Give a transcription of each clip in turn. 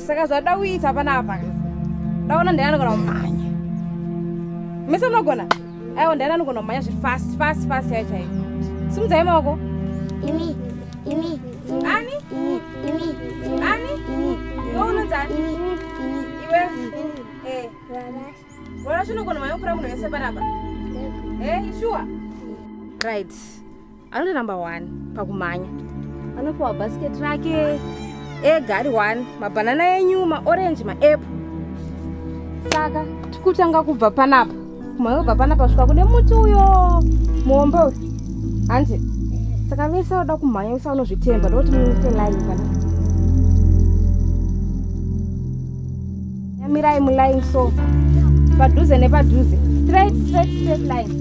Saka zvada kuita panapa ndaona ndanogona kumhanya mese unogona aiwa ndanogona kumhanya zviri fast chaichai simudzai maoko Imi. ani unonzani iwe wona chinogona kumhanya kupfuura munhu wese panapa sure right anoti number 1 pakumhanya anopiwa bhasiketi rake ega ari 1 mabhanana enyu maorenji maapple saka tikutanga kubva panapa kumhanya kubva panapa svika kune muti uyo muombe uyu hanzi saka vese vada kumhanya vese vanozvitemba ndokuti muise line panapa yamirai muline so padhuze nepadhuze straight line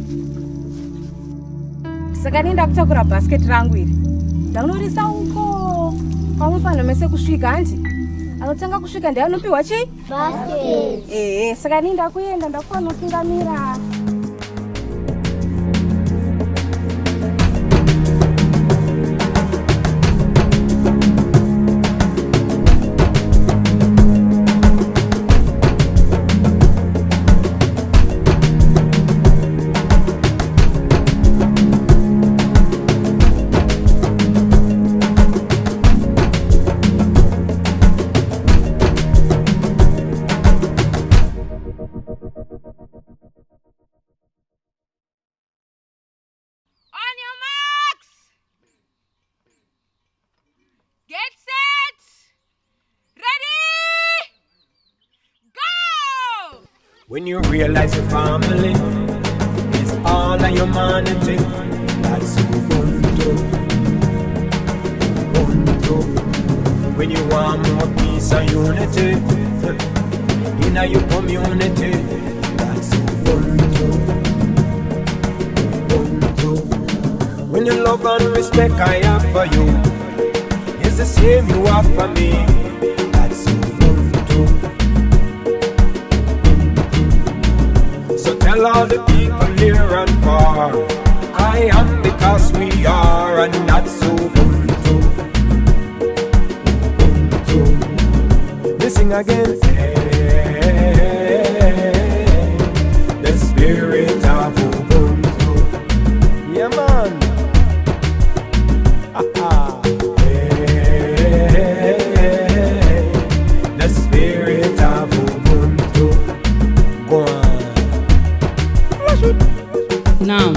saka nenda kutakura bhasiketi rangu iri ndakunorisa uko pamwe panhu mese kusvika hanzi anotanga kusvika ndiye anopiwa chii Basket. Saka nenda kuenda ndakufanira kutungamira When you realize your family is all of humanity, that's Ubuntu. When you want more peace and unity in your community, that's Ubuntu. When you love and respect I have for you is the same you have for me, that's Ubuntu. Tell all the people near and far, I am because we are, and that's Ubuntu. Listen again. Hey, the spirit of Ubuntu. Yeah, man. Hey, the spirit of Ubuntu. Go on. Naam,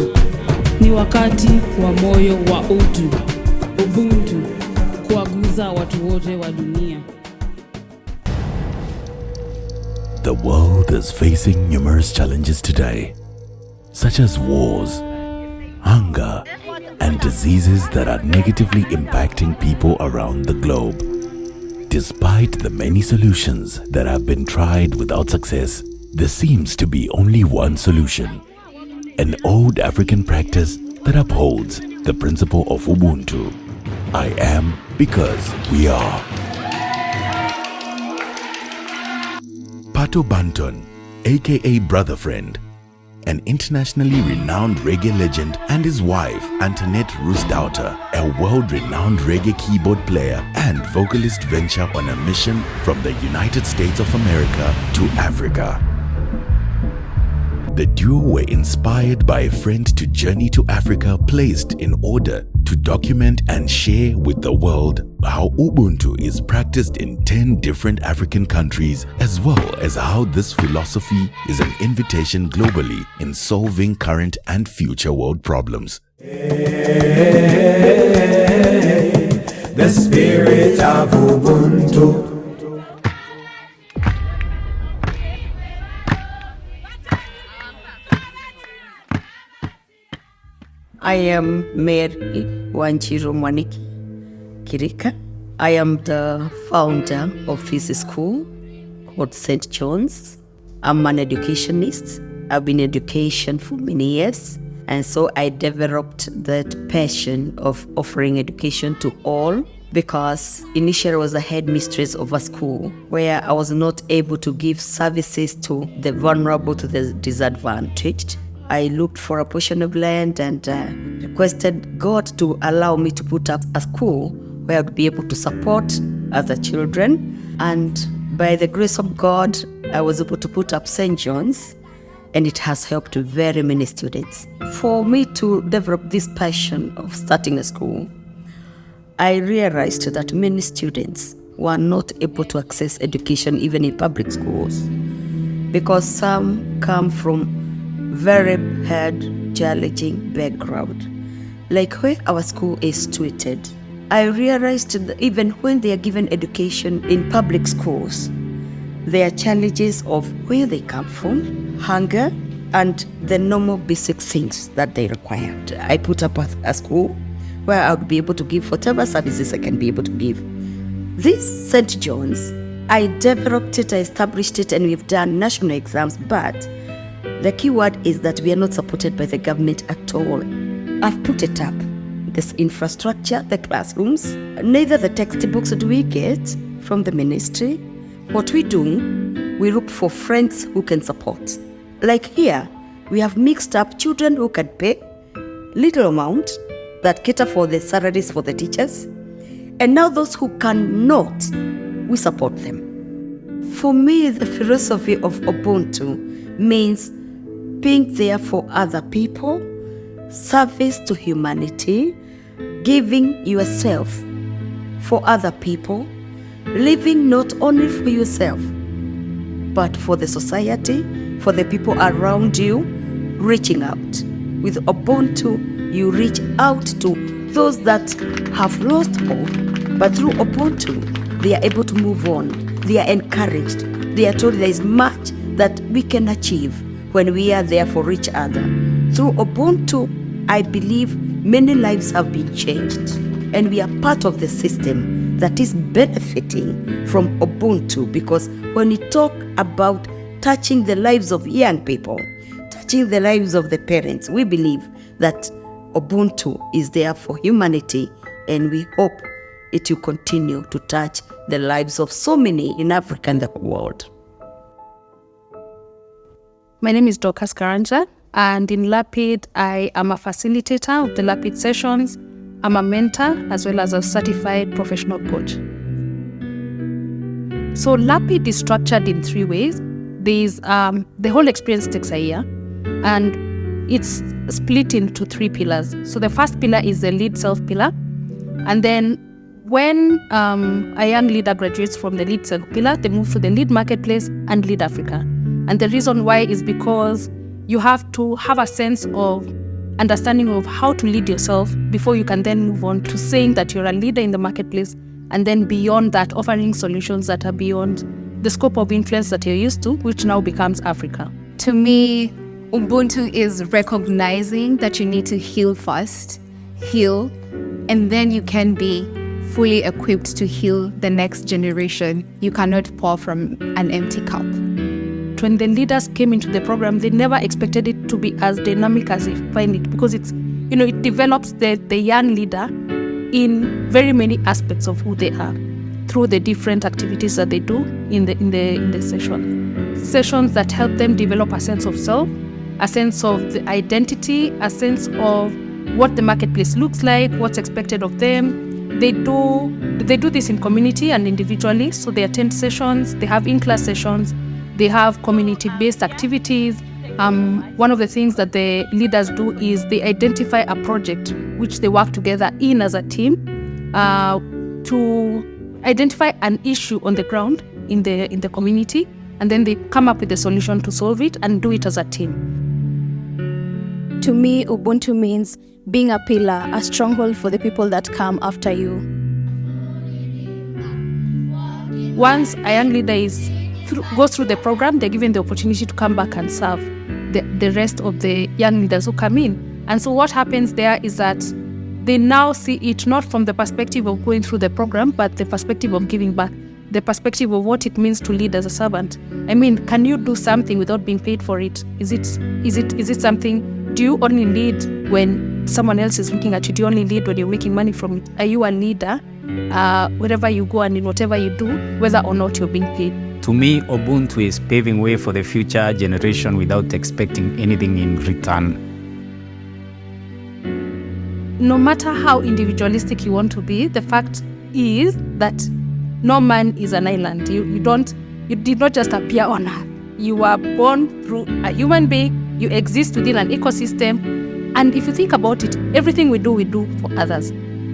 ni wakati wa moyo wa utu, Ubuntu, kuwaguza watu wote wa dunia. The world is facing numerous challenges today, such as wars, hunger, and diseases that are negatively impacting people around the globe. Despite the many solutions that have been tried without success, there seems to be only one solution. An old African practice that upholds the principle of Ubuntu. I am because we are. Pato Banton, aka Brother Friend, an internationally renowned reggae legend, and his wife Antoinette Rootsdawtah, a world-renowned reggae keyboard player and vocalist, venture on a mission from the United States of America to Africa. The duo were inspired by a friend to journey to Africa placed in order to document and share with the world how Ubuntu is practiced in 10 different African countries, as well as how this philosophy is an invitation globally in solving current and future world problems. The spirit of Ubuntu. I am Mary Wanjiru Mwaniki Kirika. I am the founder of this school called St. John's. I'm an educationist. I've been in education for many years. And so I developed that passion of offering education to all, because initially I was a headmistress of a school where I was not able to give services to the vulnerable, to the disadvantaged. I looked for a portion of land and requested God to allow me to put up a school where I'd be able to support other children. And by the grace of God, I was able to put up St. John's, and it has helped very many students. For me to develop this passion of starting a school, I realized that many students were not able to access education even in public schools, because some come from very hard, challenging background. Like where our school is situated, I realized that even when they are given education in public schools, there are challenges of where they come from, hunger, and the normal basic things that they require. I put up a school where I would be able to give whatever services I can be able to give. This St. John's, I developed it, I established it, and we've done national exams, but the key word is that we are not supported by the government at all. I've put it up, this infrastructure, the classrooms, neither the textbooks do we get from the ministry. What we do, we look for friends who can support. Like here, we have mixed up children who can pay little amount that cater for the salaries for the teachers, and now those who cannot, we support them. For me, the philosophy of Ubuntu means being there for other people, service to humanity, giving yourself for other people, living not only for yourself, but for the society, for the people around you, reaching out. With Ubuntu, you reach out to those that have lost hope, but through Ubuntu, they are able to move on. They are encouraged. They are told there is much that we can achieve when we are there for each other. Through Ubuntu, I believe many lives have been changed, and we are part of the system that is benefiting from Ubuntu, because when we talk about touching the lives of young people, touching the lives of the parents, we believe that Ubuntu is there for humanity, and we hope it will continue to touch the lives of so many in Africa and the world. My name is Dorcas Karanja, and in LAPID, I am a facilitator of the LAPID sessions. I'm a mentor as well as a certified professional coach. So LAPID is structured in 3 ways. There's the whole experience takes a year, and it's split into 3 pillars. So the first pillar is the lead self pillar, and then when a young leader graduates from the lead self pillar, they move to the lead marketplace and lead Africa. And the reason why is because you have to have a sense of understanding of how to lead yourself before you can then move on to saying that you're a leader in the marketplace, and then beyond that, offering solutions that are beyond the scope of influence that you're used to, which now becomes Africa. To me, Ubuntu is recognizing that you need to heal first, heal, and then you can be fully equipped to heal the next generation. You cannot pour from an empty cup. When the leaders came into the program, they never expected it to be as dynamic as they find it, because it's, it develops the young leader in very many aspects of who they are through the different activities that they do in the sessions that help them develop a sense of self, a sense of the identity, a sense of what the marketplace looks like, what's expected of them. They do this in community and individually. So they attend sessions, they have in-class sessions, they have community-based activities. One of the things that the leaders do is they identify a project which they work together in as a team to identify an issue on the ground in the community, and then they come up with a solution to solve it and do it as a team. To me, Ubuntu means being a pillar, a stronghold for the people that come after you. Once a young leader goes through the program, they're given the opportunity to come back and serve the rest of the young leaders who come in. And so what happens there is that they now see it not from the perspective of going through the program, but the perspective of giving back, the perspective of what it means to lead as a servant. I mean, can you do something without being paid for it? Is it something? Do you only lead when someone else is looking at you? Do you only lead when you're making money from it? Are you a leader wherever you go and in whatever you do, whether or not you're being paid? To me, Ubuntu is paving way for the future generation without expecting anything in return. No matter how individualistic you want to be, the fact is that no man is an island. You did not just appear on earth. You were born through a human being. You exist within an ecosystem. And if you think about it, everything we do for others.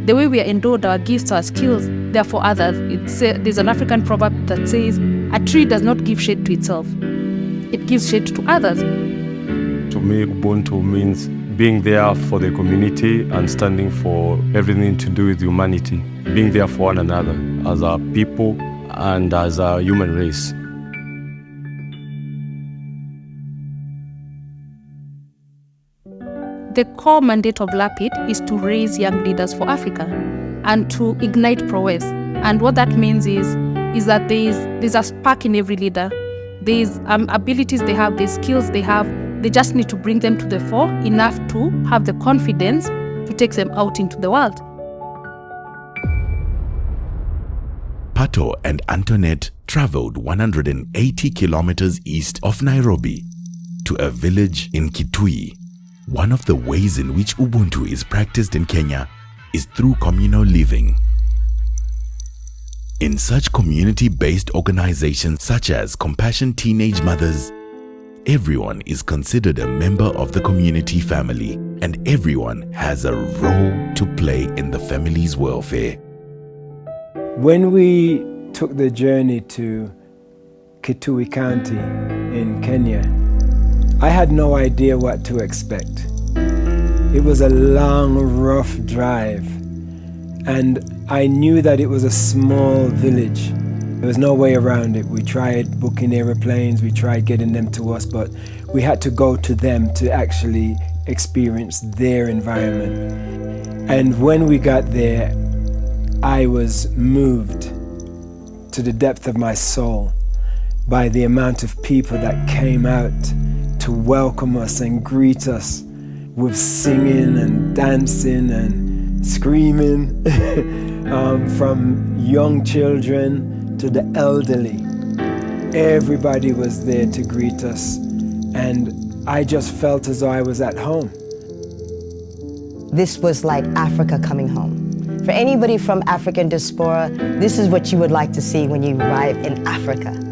The way we are endowed, our gifts, our skills, they are for others. There's an African proverb that says, a tree does not give shade to itself. It gives shade to others. To me, Ubuntu means being there for the community and standing for everything to do with humanity. Being there for one another as a people and as a human race. The core mandate of LAPIT is to raise young leaders for Africa and to ignite prowess. And what that means is that there's a spark in every leader. There's abilities they have, there's skills they have. They just need to bring them to the fore enough to have the confidence to take them out into the world. Pato and Antoinette traveled 180 kilometers east of Nairobi to a village in Kitui. One of the ways in which Ubuntu is practiced in Kenya is through communal living. In such community-based organizations such as Compassion Teenage Mothers, everyone is considered a member of the community family, and everyone has a role to play in the family's welfare. When we took the journey to Kitui County in Kenya, I had no idea what to expect. It was a long, rough drive, and I knew that it was a small village. There was no way around it. We tried booking airplanes, we tried getting them to us, but we had to go to them to actually experience their environment. And when we got there, I was moved to the depth of my soul by the amount of people that came out to welcome us and greet us with singing and dancing and screaming, from young children to the elderly. Everybody was there to greet us, and I just felt as though I was at home. This was like Africa coming home. For anybody from African diaspora, this is what you would like to see when you arrive in Africa.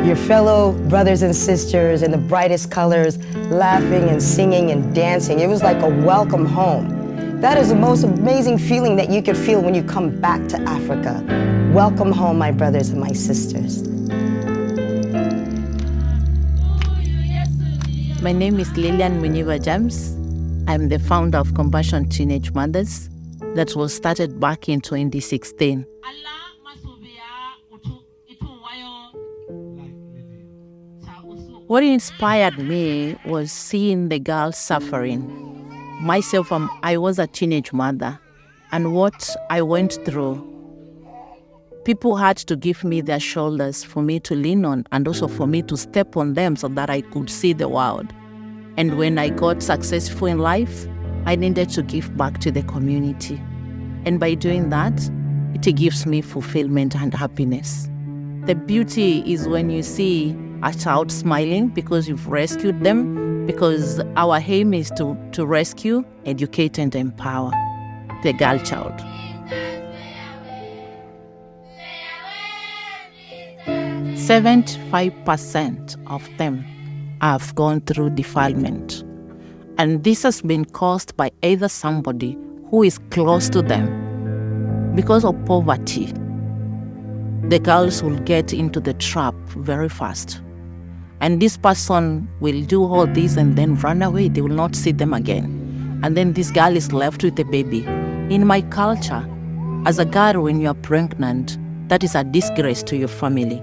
Your fellow brothers and sisters in the brightest colors, laughing and singing and dancing. It was like a welcome home. That is the most amazing feeling that you could feel when you come back to Africa. Welcome home, my brothers and my sisters. My name is Lillian Muniva James. I'm the founder of Compassion Teenage Mothers that was started back in 2016. What inspired me was seeing the girls suffering. Myself, I was a teenage mother, and what I went through, people had to give me their shoulders for me to lean on, and also for me to step on them so that I could see the world. And when I got successful in life, I needed to give back to the community. And by doing that, it gives me fulfillment and happiness. The beauty is when you see a child smiling because you've rescued them, because our aim is to rescue, educate, and empower the girl child. 75% of them have gone through defilement. And this has been caused by either somebody who is close to them. Because of poverty, the girls will get into the trap very fast. And this person will do all this and then run away. They will not see them again. And then this girl is left with a baby. In my culture, as a girl, when you are pregnant, that is a disgrace to your family.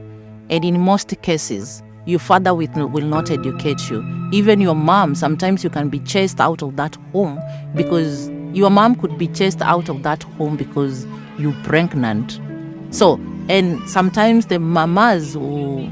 And in most cases, your father will not educate you. Even your mom, sometimes you can be chased out of that home because your mom could be chased out of that home because you're pregnant. So, and sometimes the mamas will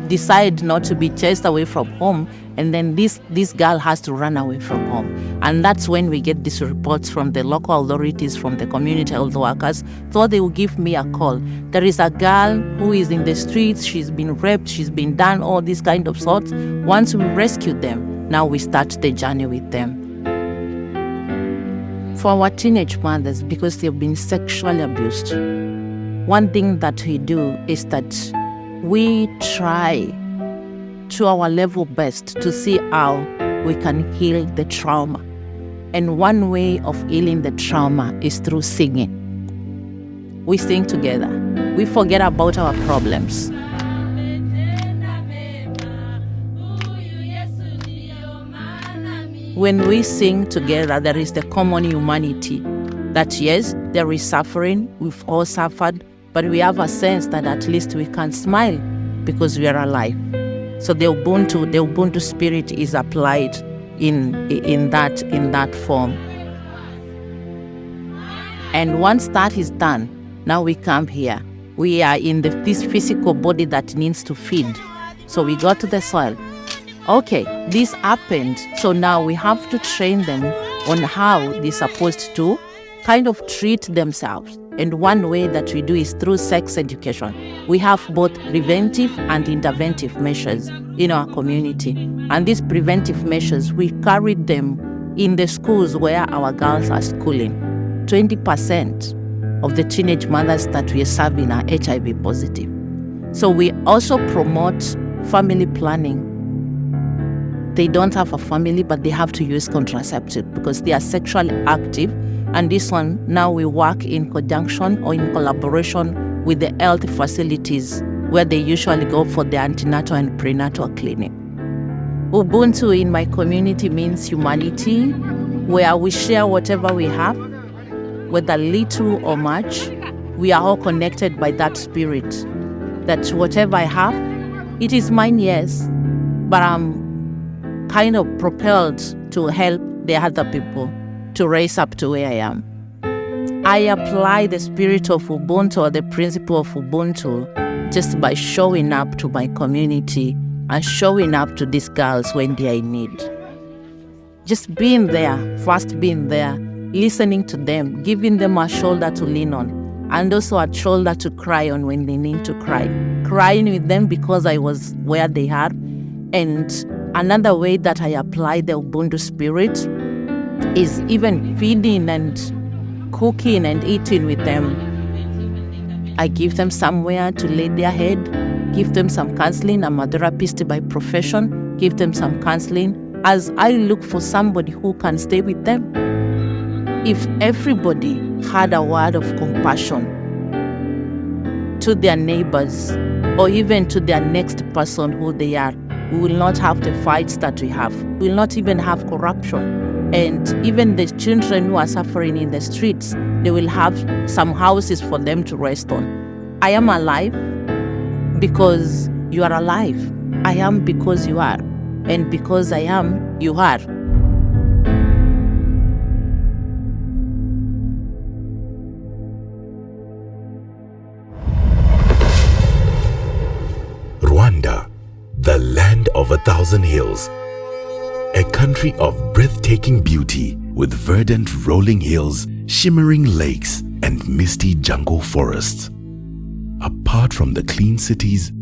decide not to be chased away from home, and then this girl has to run away from home. And that's when we get these reports from the local authorities, from the community health workers. So they will give me a call. There is a girl who is in the streets, she's been raped, she's been done all these kind of sorts. Once we rescue them, now we start the journey with them. For our teenage mothers, because they've been sexually abused, one thing that we do is that we try to our level best to see how we can heal the trauma. And one way of healing the trauma is through singing. We sing together. We forget about our problems. When we sing together, there is the common humanity that yes, there is suffering, we've all suffered, but we have a sense that at least we can smile because we are alive. So the Ubuntu spirit is applied in that form. And once that is done, now we come here. We are in this physical body that needs to feed. So we go to the soil. Okay, this happened. So now we have to train them on how they're supposed to kind of treat themselves. And one way that we do is through sex education. We have both preventive and interventive measures in our community. And these preventive measures, we carried them in the schools where our girls are schooling. 20% of the teenage mothers that we are serving are HIV positive. So we also promote family planning. They don't have a family, but they have to use contraceptive because they are sexually active. And this one, now we work in conjunction or in collaboration with the health facilities where they usually go for the antenatal and prenatal clinic. Ubuntu in my community means humanity, where we share whatever we have, whether little or much. We are all connected by that spirit, that whatever I have, it is mine, yes, but I'm kind of propelled to help the other people to raise up to where I am. I apply the spirit of Ubuntu or the principle of Ubuntu just by showing up to my community and showing up to these girls when they are in need. Just being there, first being there, listening to them, giving them a shoulder to lean on, and also a shoulder to cry on when they need to cry. Crying with them because I was where they are. And another way that I apply the Ubuntu spirit is even feeding and cooking and eating with them. I give them somewhere to lay their head, give them some counseling. I'm a therapist by profession, give them some counseling as I look for somebody who can stay with them. If everybody had a word of compassion to their neighbors or even to their next person who they are, we will not have the fights that we have. We will not even have corruption. And even the children who are suffering in the streets, they will have some houses for them to rest on. I am alive because you are alive. I am because you are. And because I am, you are. Rwanda, the land of 1,000 hills. A country of breathtaking beauty with verdant rolling hills, shimmering lakes, and misty jungle forests. Apart from the clean cities,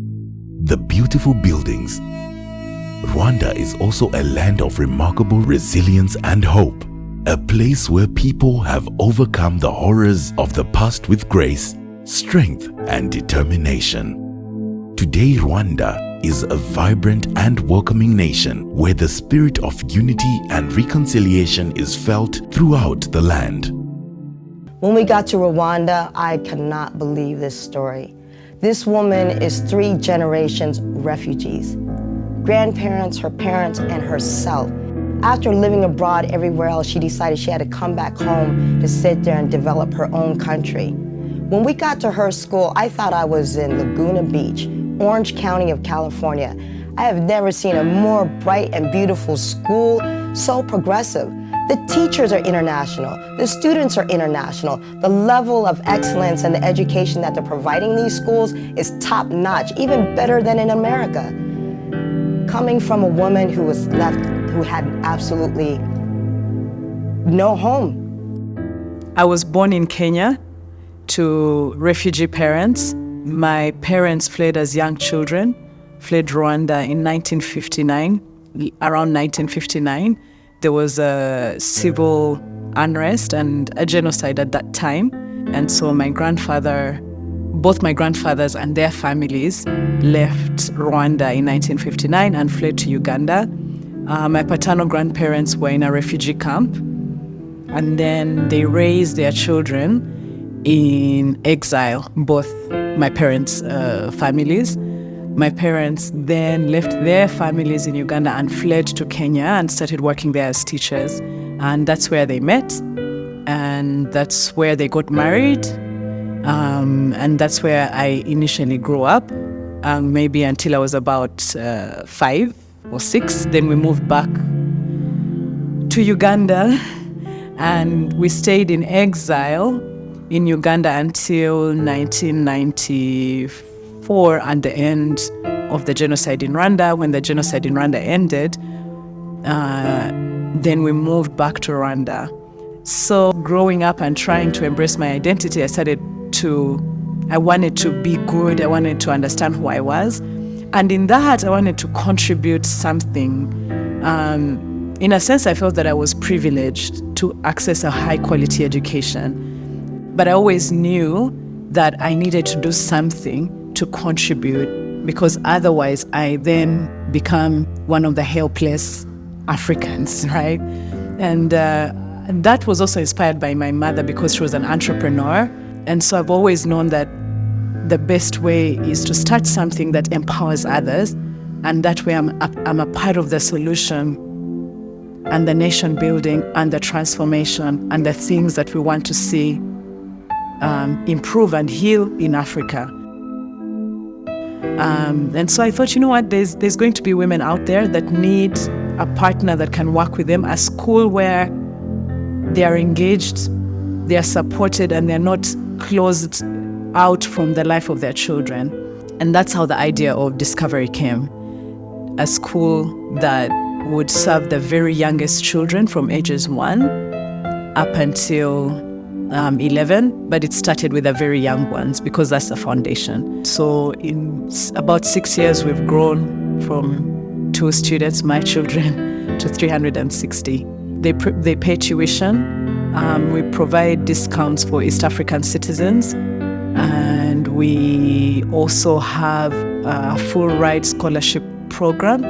the beautiful buildings, Rwanda is also a land of remarkable resilience and hope. A place where people have overcome the horrors of the past with grace, strength, and determination. Today, Rwanda is a vibrant and welcoming nation where the spirit of unity and reconciliation is felt throughout the land. When we got to Rwanda, I cannot believe this story. This woman is 3 generations refugees. Grandparents, her parents, and herself. After living abroad everywhere else, she decided she had to come back home to sit there and develop her own country. When we got to her school, I thought I was in Laguna Beach, Orange County of California. I have never seen a more bright and beautiful school, so progressive. The teachers are international, the students are international. The level of excellence and the education that they're providing in these schools is top-notch, even better than in America. Coming from a woman who was left, who had absolutely no home. I was born in Kenya to refugee parents. My parents fled as young children, fled Rwanda in 1959. Around 1959, there was a civil unrest and a genocide at that time. And so my grandfather both my grandfathers and their families left Rwanda in 1959 and fled to Uganda. My paternal grandparents were in a refugee camp, and then they raised their children in exile, both my parents' families. My parents then left their families in Uganda and fled to Kenya and started working there as teachers. And that's where they met, and that's where they got married. And that's where I initially grew up, maybe until I was about 5 or 6. Then we moved back to Uganda, and we stayed in exile in Uganda until 1994 and the end of the genocide in Rwanda. When the genocide in Rwanda ended, then we moved back to Rwanda. So growing up and trying to embrace my identity, I wanted to be good. I wanted to understand who I was. And in that, I wanted to contribute something. In a sense, I felt that I was privileged to access a high-quality education. But I always knew that I needed to do something to contribute, because otherwise I then become one of the helpless Africans, right? And that was also inspired by my mother, because she was an entrepreneur. And so I've always known that the best way is to start something that empowers others, and that way I'm a part of the solution and the nation building and the transformation and the things that we want to see improve and heal in Africa. And so I thought, you know what, there's going to be women out there that need a partner that can work with them, a school where they are engaged, they are supported, and they're not closed out from the life of their children. And that's how the idea of Discovery came. A school that would serve the very youngest children from ages 1 up until 11, but it started with the very young ones because that's the foundation. So in about 6 years, we've grown from 2 students, my children, to 360. They pay tuition. We provide discounts for East African citizens, and we also have a full ride scholarship program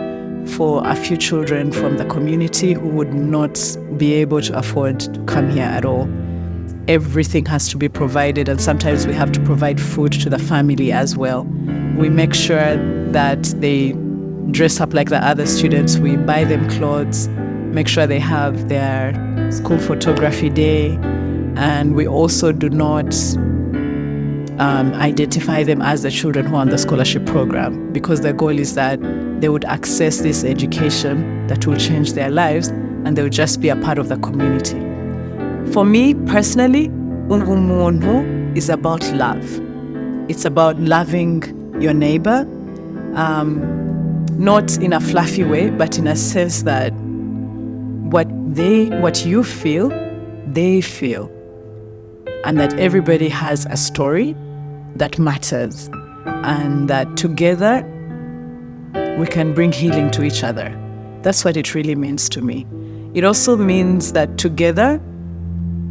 for a few children from the community who would not be able to afford to come here at all. Everything has to be provided, and sometimes we have to provide food to the family as well. We make sure that they dress up like the other students. We buy them clothes, make sure they have their school photography day, and we also do not identify them as the children who are on the scholarship program, because the goal is that they would access this education that will change their lives, and they will just be a part of the community. For me personally, Ubuntu is about love. It's about loving your neighbor, not in a fluffy way, but in a sense that what you feel, they feel, and that everybody has a story that matters, and that together we can bring healing to each other. That's what it really means to me. It also means that together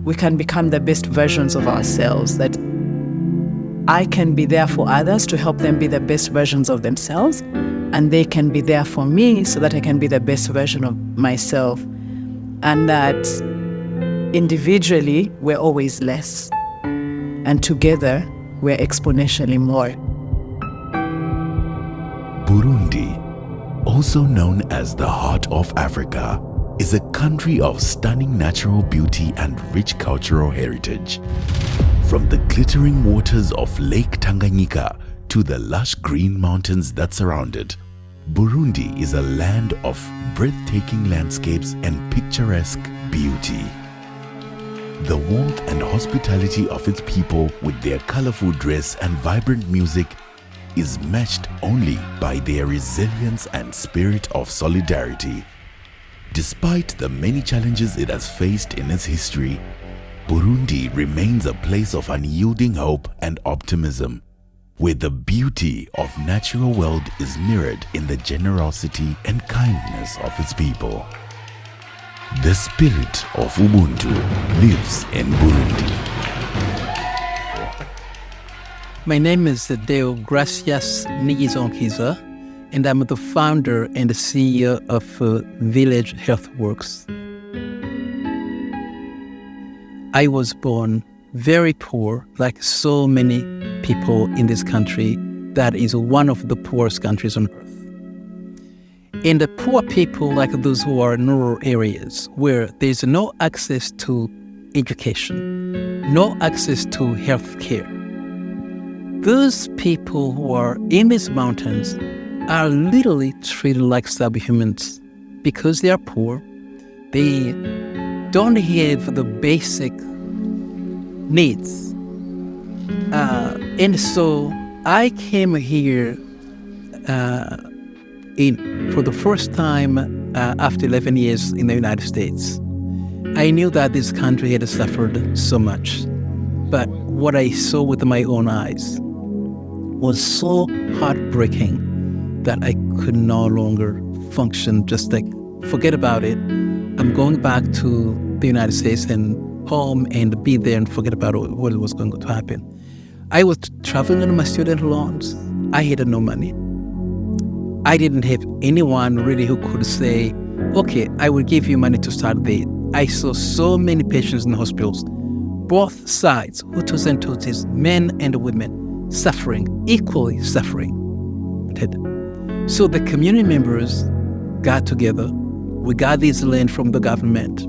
we can become the best versions of ourselves, that I can be there for others to help them be the best versions of themselves, and they can be there for me so that I can be the best version of myself. And that individually we're always less, and together we're exponentially more. Burundi, also known as the Heart of Africa, is a country of stunning natural beauty and rich cultural heritage. From the glittering waters of Lake Tanganyika to the lush green mountains that surround it, Burundi is a land of breathtaking landscapes and picturesque beauty. The warmth and hospitality of its people, with their colorful dress and vibrant music, is matched only by their resilience and spirit of solidarity. Despite the many challenges it has faced in its history, Burundi remains a place of unyielding hope and optimism, where the beauty of natural world is mirrored in the generosity and kindness of its people. The spirit of Ubuntu lives in Burundi. My name is Deo Gracias Nigizonkiza, and I'm the founder and the CEO of Village Healthworks. I was born very poor, like so many people in this country. That is one of the poorest countries on earth. And the poor people, like those who are in rural areas, where there's no access to education, no access to health care. Those people who are in these mountains are literally treated like subhumans because they are poor. They don't have the basic needs. And so I came here for the first time after 11 years in the United States. I knew that this country had suffered so much, but what I saw with my own eyes was so heartbreaking that I could no longer function, just like, forget about it. I'm going back to the United States and home and be there and forget about what was going to happen. I was traveling on my student loans. I had no money. I didn't have anyone really who could say, okay, I will give you money to start there. I saw so many patients in hospitals, both sides, Hutus and Tutsis, men and women, suffering, equally suffering. So the community members got together. We got this land from the government.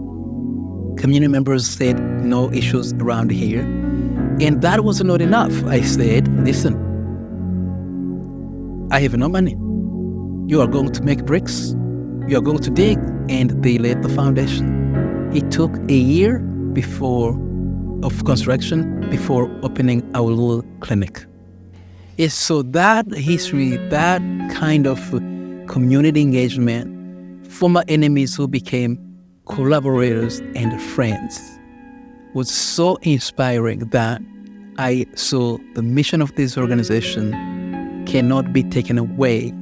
Community members said, no issues around here. And that was not enough. I said, listen, I have no money. You are going to make bricks. You are going to dig. And they laid the foundation. It took a year of construction before opening our little clinic. It's so that history, that kind of community engagement, former enemies who became collaborators and friends, was so inspiring that I saw the mission of this organization cannot be taken away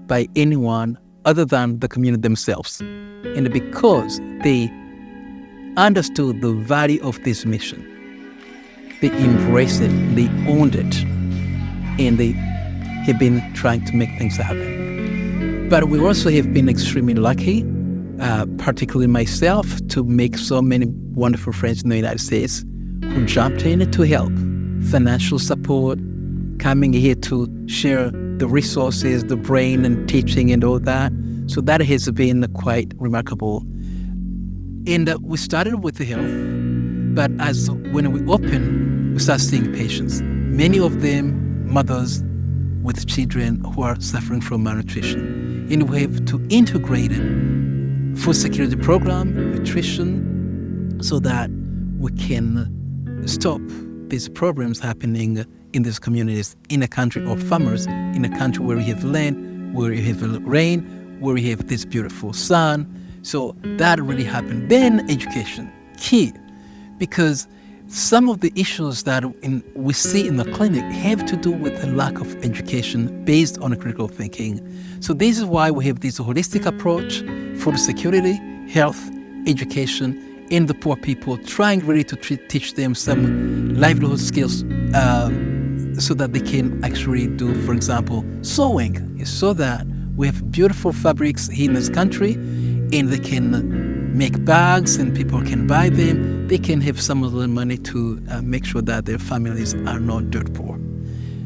by anyone other than the community themselves. And because they understood the value of this mission, they embraced it, they owned it, and they have been trying to make things happen. But we also have been extremely lucky, particularly myself, to make so many wonderful friends in the United States who jumped in to help. Financial support, coming here to share the resources, the brain and teaching and all that. So that has been quite remarkable. And we started with the health, but when we opened, we started seeing patients. Many of them mothers with children who are suffering from malnutrition. And we have to integrate food security program, nutrition, so that we can stop these problems happening in these communities, in a country of farmers, in a country where we have land, where we have rain, where we have this beautiful sun. So that really happened. Then education, key, because some of the issues that we see in the clinic have to do with the lack of education based on critical thinking. So this is why we have this holistic approach, food security, health, education, and the poor people, trying really to teach them some livelihood skills so that they can actually do, for example, sewing, so that we have beautiful fabrics here in this country, and they can make bags and people can buy them. They can have some of the money to make sure that their families are not dirt poor.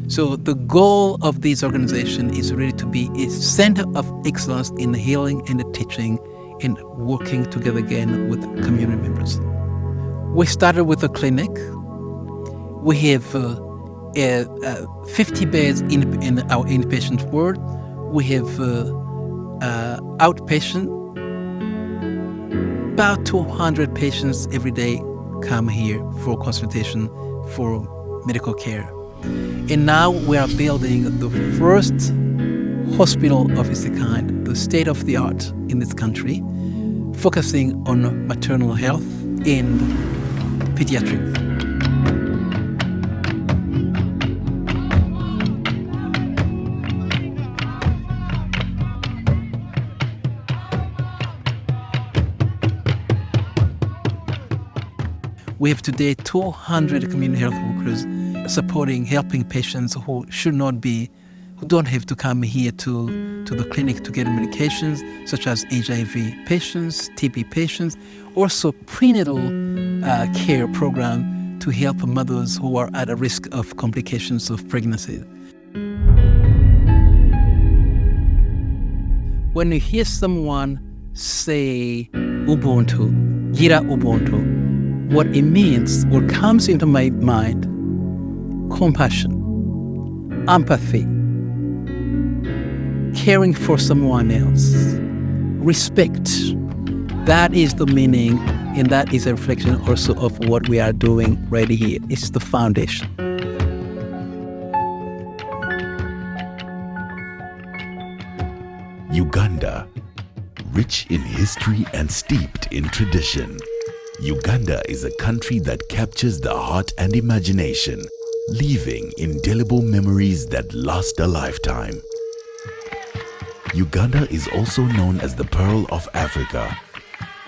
So the goal of this organization is really to be a center of excellence in healing and teaching and working together again with community members. We started with a clinic. We have 50 beds in our inpatient ward. We have outpatient. About 200 patients every day come here for consultation, for medical care. And now we are building the first hospital of its kind, the state-of-the-art in this country, focusing on maternal health and pediatrics. We have today 200 community health workers supporting, helping patients who don't have to come here to the clinic to get medications, such as HIV patients, TB patients, also prenatal care program to help mothers who are at a risk of complications of pregnancy. When you hear someone say Ubuntu, Gira Ubuntu, what it means, what comes into my mind, compassion, empathy, caring for someone else, respect. That is the meaning, and that is a reflection also of what we are doing right here. It's the foundation. Uganda, rich in history and steeped in tradition. Uganda is a country that captures the heart and imagination, leaving indelible memories that last a lifetime. Uganda is also known as the Pearl of Africa,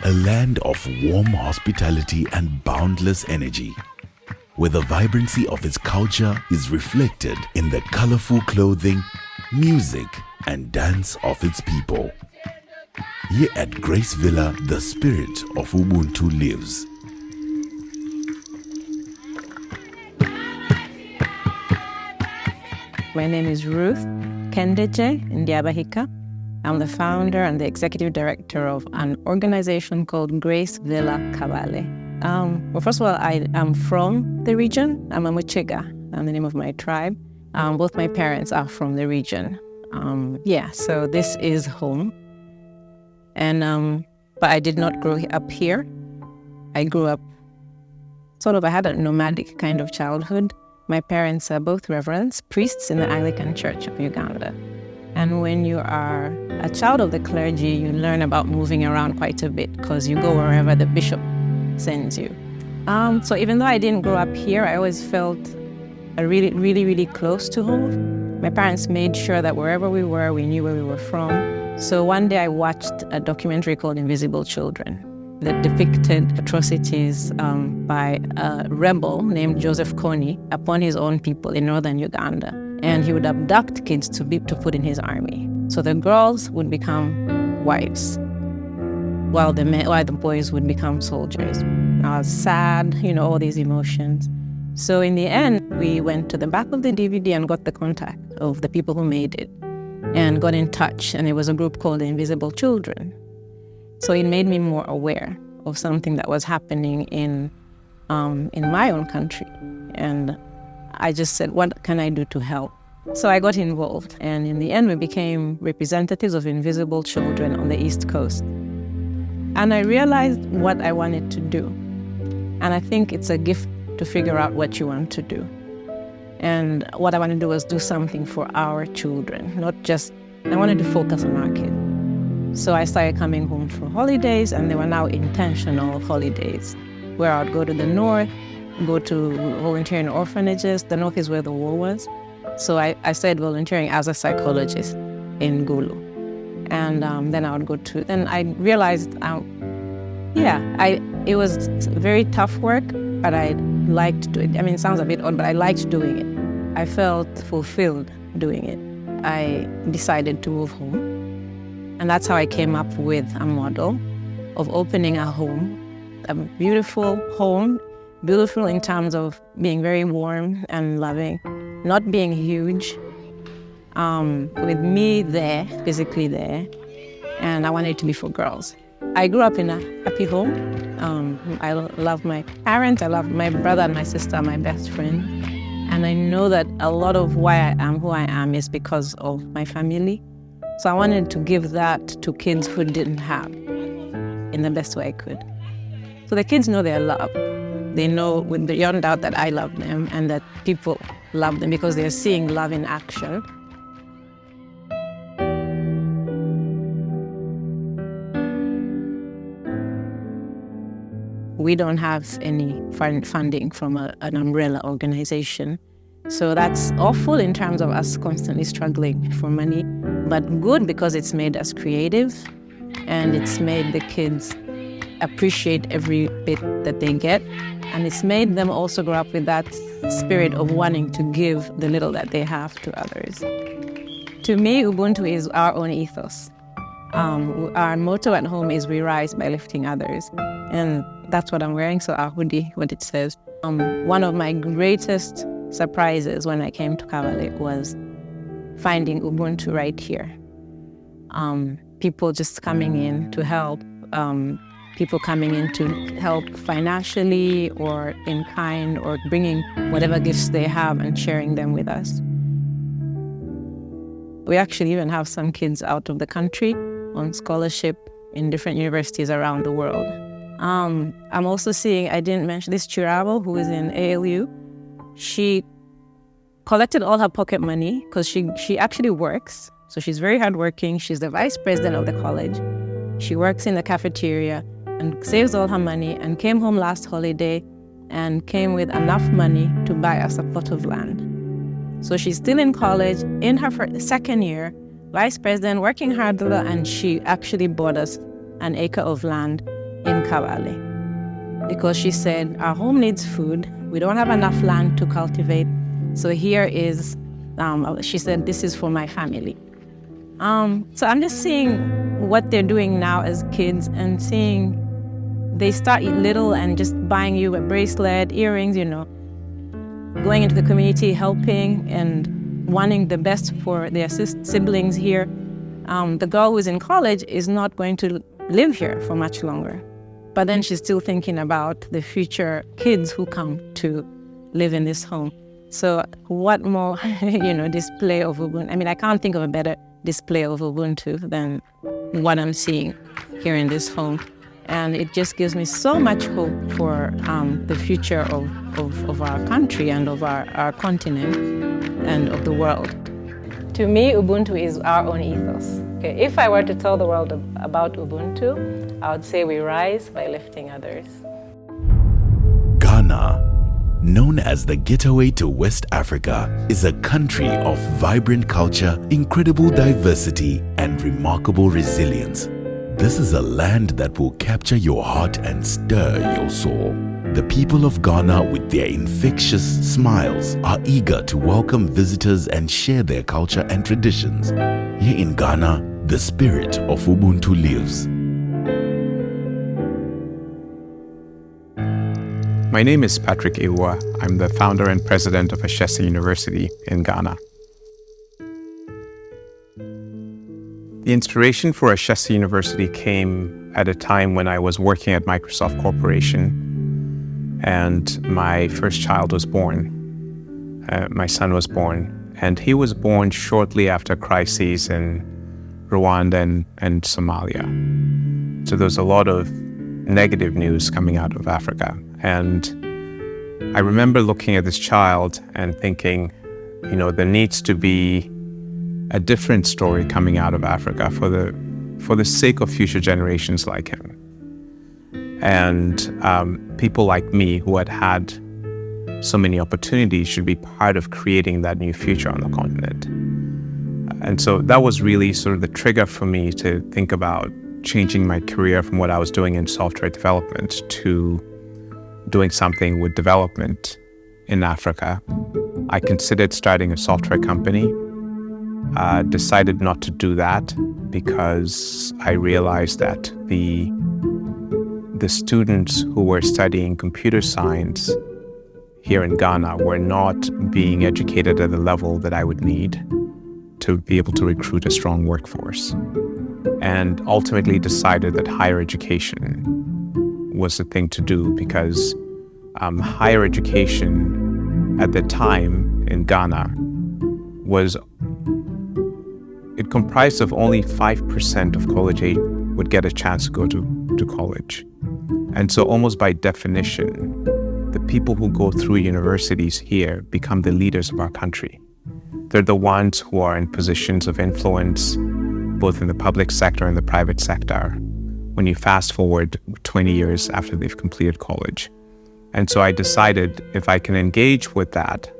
a land of warm hospitality and boundless energy, where the vibrancy of its culture is reflected in the colorful clothing, music, and dance of its people. Here at Grace Villa, the spirit of Ubuntu lives. My name is Ruth Kendeje Ndiabahika. I'm the founder and the executive director of an organization called Grace Villa Kabale. Well, first of all, I am from the region. I'm a Muchega, the name of my tribe. Both my parents are from the region. So this is home. And but I did not grow up here. I grew up I had a nomadic kind of childhood. My parents are both reverends, priests in the Anglican Church of Uganda. And when you are a child of the clergy, you learn about moving around quite a bit because you go wherever the bishop sends you. So even though I didn't grow up here, I always felt really, really, really close to home. My parents made sure that wherever we were, we knew where we were from. So one day I watched a documentary called Invisible Children that depicted atrocities by a rebel named Joseph Kony upon his own people in northern Uganda. And he would abduct kids to put in his army. So the girls would become wives, while the boys would become soldiers. I was sad, all these emotions. So in the end, we went to the back of the DVD and got the contact of the people who made it and got in touch. And it was a group called the Invisible Children. So it made me more aware of something that was happening in my own country. And I just said, what can I do to help? So I got involved. And in the end, we became representatives of Invisible Children on the East Coast. And I realized what I wanted to do. And I think it's a gift to figure out what you want to do. And what I wanted to do was do something for our children, I wanted to focus on our kids. So I started coming home for holidays, and they were now intentional holidays, where I would go to the north, go to volunteer in orphanages. The north is where the war was. So I started volunteering as a psychologist in Gulu. And then I would then I realized, it was very tough work, but I liked doing it. It sounds a bit odd, but I liked doing it. I felt fulfilled doing it. I decided to move home. And that's how I came up with a model of opening a home, a beautiful home, beautiful in terms of being very warm and loving, not being huge, with me there, physically there, and I wanted it to be for girls. I grew up in a happy home. I love my parents, I love my brother and my sister, my best friend. And I know that a lot of why I am who I am is because of my family. So I wanted to give that to kids who didn't have in the best way I could. So the kids know they're loved. They know beyond doubt that I love them and that people love them because they're seeing love in action. We don't have any funding from an umbrella organization. So that's awful in terms of us constantly struggling for money, but good because it's made us creative and it's made the kids appreciate every bit that they get. And it's made them also grow up with that spirit of wanting to give the little that they have to others. To me, Ubuntu is our own ethos. Our motto at home is "We rise by lifting others," and that's what I'm wearing. So our hoodie, what it says. One of my greatest surprises when I came to Kabale was finding Ubuntu right here. People just coming in to help. People coming in to help financially or in kind, or bringing whatever gifts they have and sharing them with us. We actually even have some kids out of the country on scholarship in different universities around the world. I'm also seeing, I didn't mention this, Chirabo, who is in ALU. She collected all her pocket money because she actually works. So she's very hardworking. She's the vice president of the college. She works in the cafeteria and saves all her money, and came home last holiday and came with enough money to buy us a plot of land. So she's still in college, in her second year, vice president, working hard, and she actually bought us an acre of land in Kabale. Because she said, our home needs food, we don't have enough land to cultivate, so here is, she said, this is for my family. So I'm just seeing what they're doing now as kids, and seeing they start little and just buying you a bracelet, earrings, going into the community, helping and wanting the best for their siblings here. The girl who's in college is not going to live here for much longer, but then she's still thinking about the future kids who come to live in this home. So what more, display of Ubuntu? I mean, I can't think of a better display of Ubuntu than what I'm seeing here in this home. And it just gives me so much hope for the future of our country and of our continent and of the world. To me, Ubuntu is our own ethos. Okay, if I were to tell the world about Ubuntu, I would say we rise by lifting others. Ghana, known as the getaway to West Africa, is a country of vibrant culture, incredible diversity, and remarkable resilience. This is a land that will capture your heart and stir your soul. The people of Ghana, with their infectious smiles, are eager to welcome visitors and share their culture and traditions. Here in Ghana, the spirit of Ubuntu lives. My name is Patrick Ewa. I'm the founder and president of Ashesi University in Ghana. The inspiration for Ashesi University came at a time when I was working at Microsoft Corporation, and my first child was born. My son was born, and he was born shortly after crises in Rwanda and Somalia. So there was a lot of negative news coming out of Africa. And I remember looking at this child and thinking, there needs to be a different story coming out of Africa for the sake of future generations like him. And people like me who had so many opportunities should be part of creating that new future on the continent. And so that was really sort of the trigger for me to think about changing my career from what I was doing in software development to doing something with development in Africa. I considered starting a software company. Decided not to do that because I realized that the students who were studying computer science here in Ghana were not being educated at the level that I would need to be able to recruit a strong workforce. And ultimately decided that higher education was the thing to do because higher education at the time in Ghana it comprised of only 5% of college age would get a chance to go to college. And so almost by definition, the people who go through universities here become the leaders of our country. They're the ones who are in positions of influence, both in the public sector and the private sector, when you fast forward 20 years after they've completed college. And so I decided if I can engage with that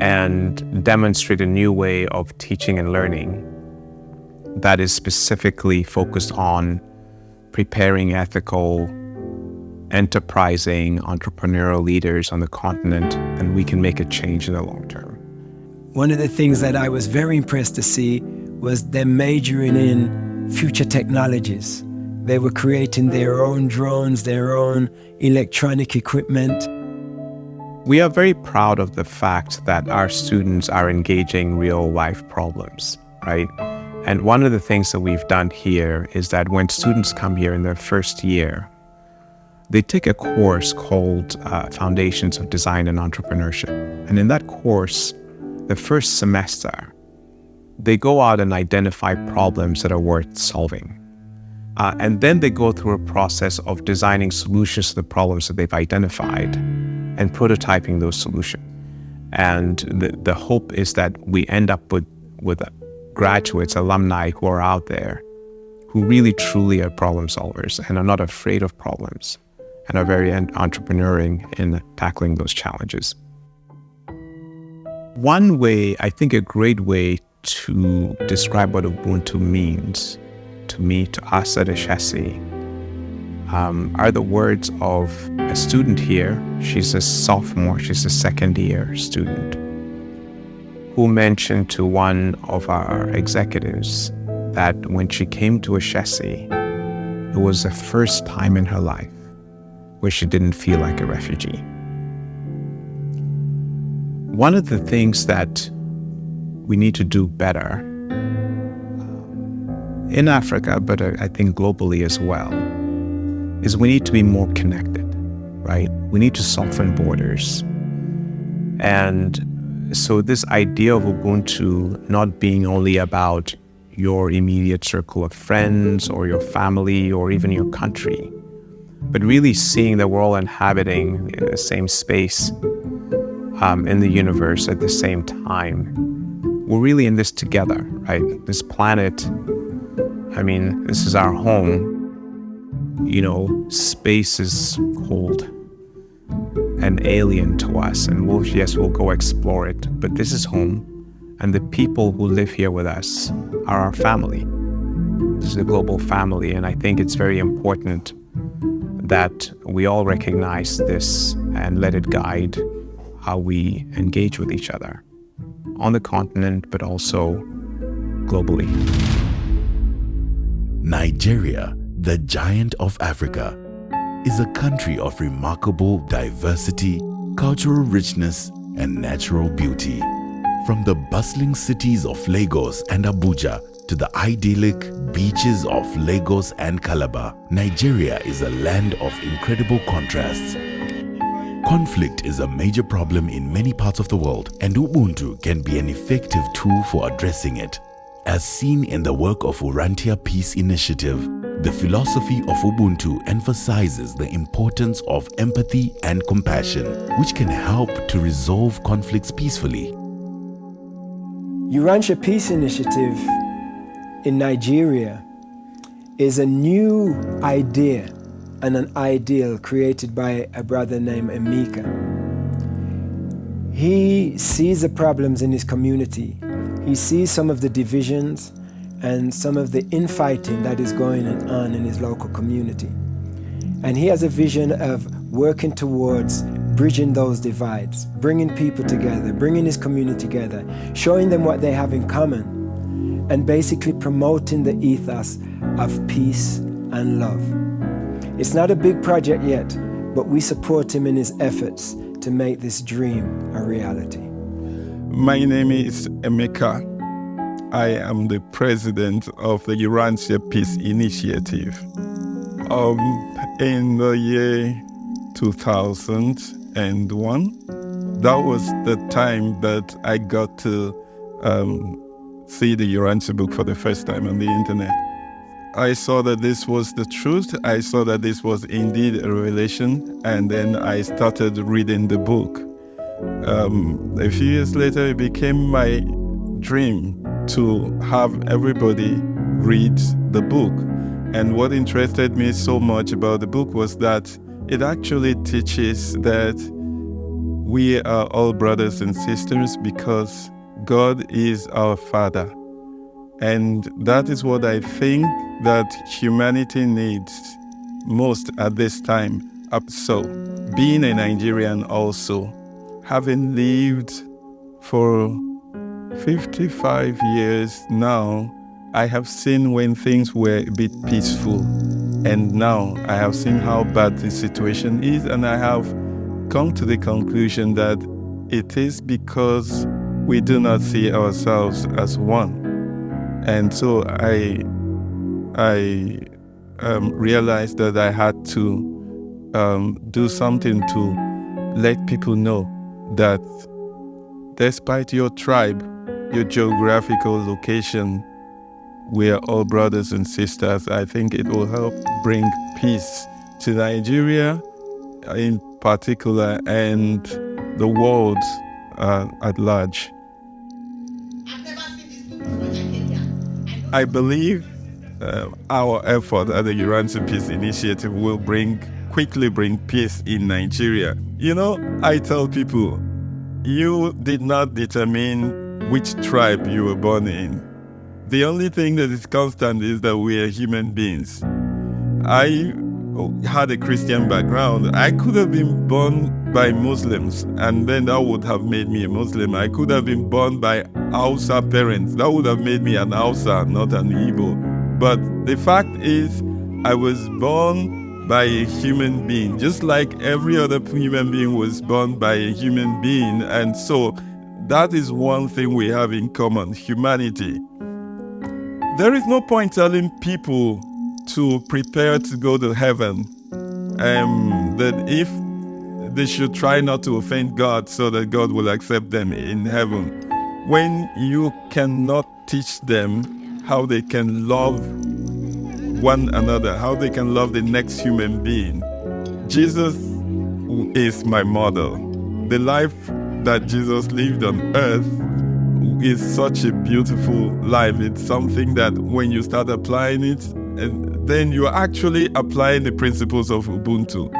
and demonstrate a new way of teaching and learning that is specifically focused on preparing ethical enterprising, entrepreneurial leaders on the continent, then we can make a change in the long term. One of the things that I was very impressed to see was them majoring in future technologies. They were creating their own drones, their own electronic equipment. We are very proud of the fact that our students are engaging real-life problems, right? And one of the things that we've done here is that when students come here in their first year, they take a course called Foundations of Design and Entrepreneurship. And in that course, the first semester, they go out and identify problems that are worth solving. And then they go through a process of designing solutions to the problems that they've identified and prototyping those solutions. And the hope is that we end up with graduates, alumni who are out there who really truly are problem solvers and are not afraid of problems and are very entrepreneuring in tackling those challenges. One way, I think a great way to describe what Ubuntu means to me, to us at Ashesi, are the words of a student here. She's a sophomore, she's a second-year student, who mentioned to one of our executives that when she came to Ashesi, it was the first time in her life where she didn't feel like a refugee. One of the things that we need to do better in Africa, but I think globally as well, is we need to be more connected, right? We need to soften borders. And so this idea of Ubuntu not being only about your immediate circle of friends or your family or even your country, but really seeing that we're all inhabiting the same space in the universe at the same time. We're really in this together, right? This planet, I mean, this is our home. You know, space is cold and alien to us, and we'll go explore it, but this is home, and the people who live here with us are our family. This is a global family, and I think it's very important that we all recognize this and let it guide how we engage with each other on the continent, but also globally. Nigeria, the giant of Africa, is a country of remarkable diversity, cultural richness, and natural beauty. From the bustling cities of Lagos and Abuja to the idyllic beaches of Lagos and Calabar, Nigeria is a land of incredible contrasts. Conflict is a major problem in many parts of the world, and Ubuntu can be an effective tool for addressing it. As seen in the work of Urantia Peace Initiative, the philosophy of Ubuntu emphasizes the importance of empathy and compassion, which can help to resolve conflicts peacefully. Urantia Peace Initiative in Nigeria is a new idea and an ideal created by a brother named Emeka. He sees the problems in his community. He sees some of the divisions and some of the infighting that is going on in his local community. And he has a vision of working towards bridging those divides, bringing people together, bringing his community together, showing them what they have in common, and basically promoting the ethos of peace and love. It's not a big project yet, but we support him in his efforts to make this dream a reality. My name is Emeka. I am the president of the Urantia Peace Initiative. In the year 2001, that was the time that I got to see the Urantia book for the first time on the internet. I saw that this was the truth. I saw that this was indeed a revelation, and then I started reading the book. A few years later, it became my dream to have everybody read the book. And what interested me so much about the book was that it actually teaches that we are all brothers and sisters because God is our Father. And that is what I think that humanity needs most at this time. So, being a Nigerian also, having lived for 55 years now, I have seen when things were a bit peaceful. And now I have seen how bad the situation is, and I have come to the conclusion that it is because we do not see ourselves as one. And so I realized that I had to do something to let people know that despite your tribe, your geographical location, we are all brothers and sisters. I think it will help bring peace to Nigeria in particular and the world at large. I believe our effort at the Urantia Peace Initiative will quickly bring peace in Nigeria. You know, I tell people, you did not determine which tribe you were born in. The only thing that is constant is that we are human beings. I had a Christian background. I could have been born by Muslims, and then that would have made me a Muslim. I could have been born by Hausa parents. That would have made me an Hausa, not an Igbo. But the fact is, I was born by a human being, just like every other human being was born by a human being. And so that is one thing we have in common, humanity. There is no point telling people to prepare to go to heaven, that if they should try not to offend God so that God will accept them in heaven, when you cannot teach them how they can love one another, how they can love the next human being. Jesus is my model. The life that Jesus lived on earth is such a beautiful life. It's something that when you start applying it, and then you're actually applying the principles of Ubuntu.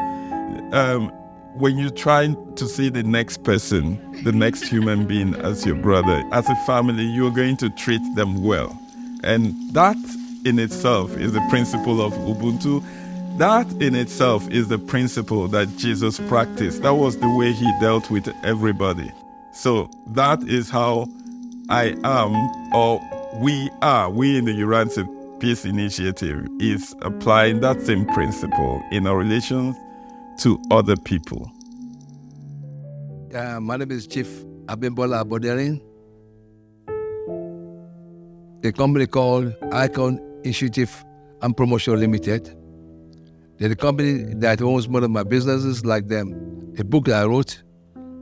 When you try to see the next person, the next human being as your brother, as a family, you're going to treat them well. And that in itself is the principle of Ubuntu. That in itself is the principle that Jesus practiced. That was the way he dealt with everybody. So that is how I am, or we in the Urantia Peace Initiative is applying that same principle in our relations to other people. My name is Chief Abimbola Aboderin. A company called Icon Initiative and Promotion Limited. They're the company that owns one of my businesses, like them. A book that I wrote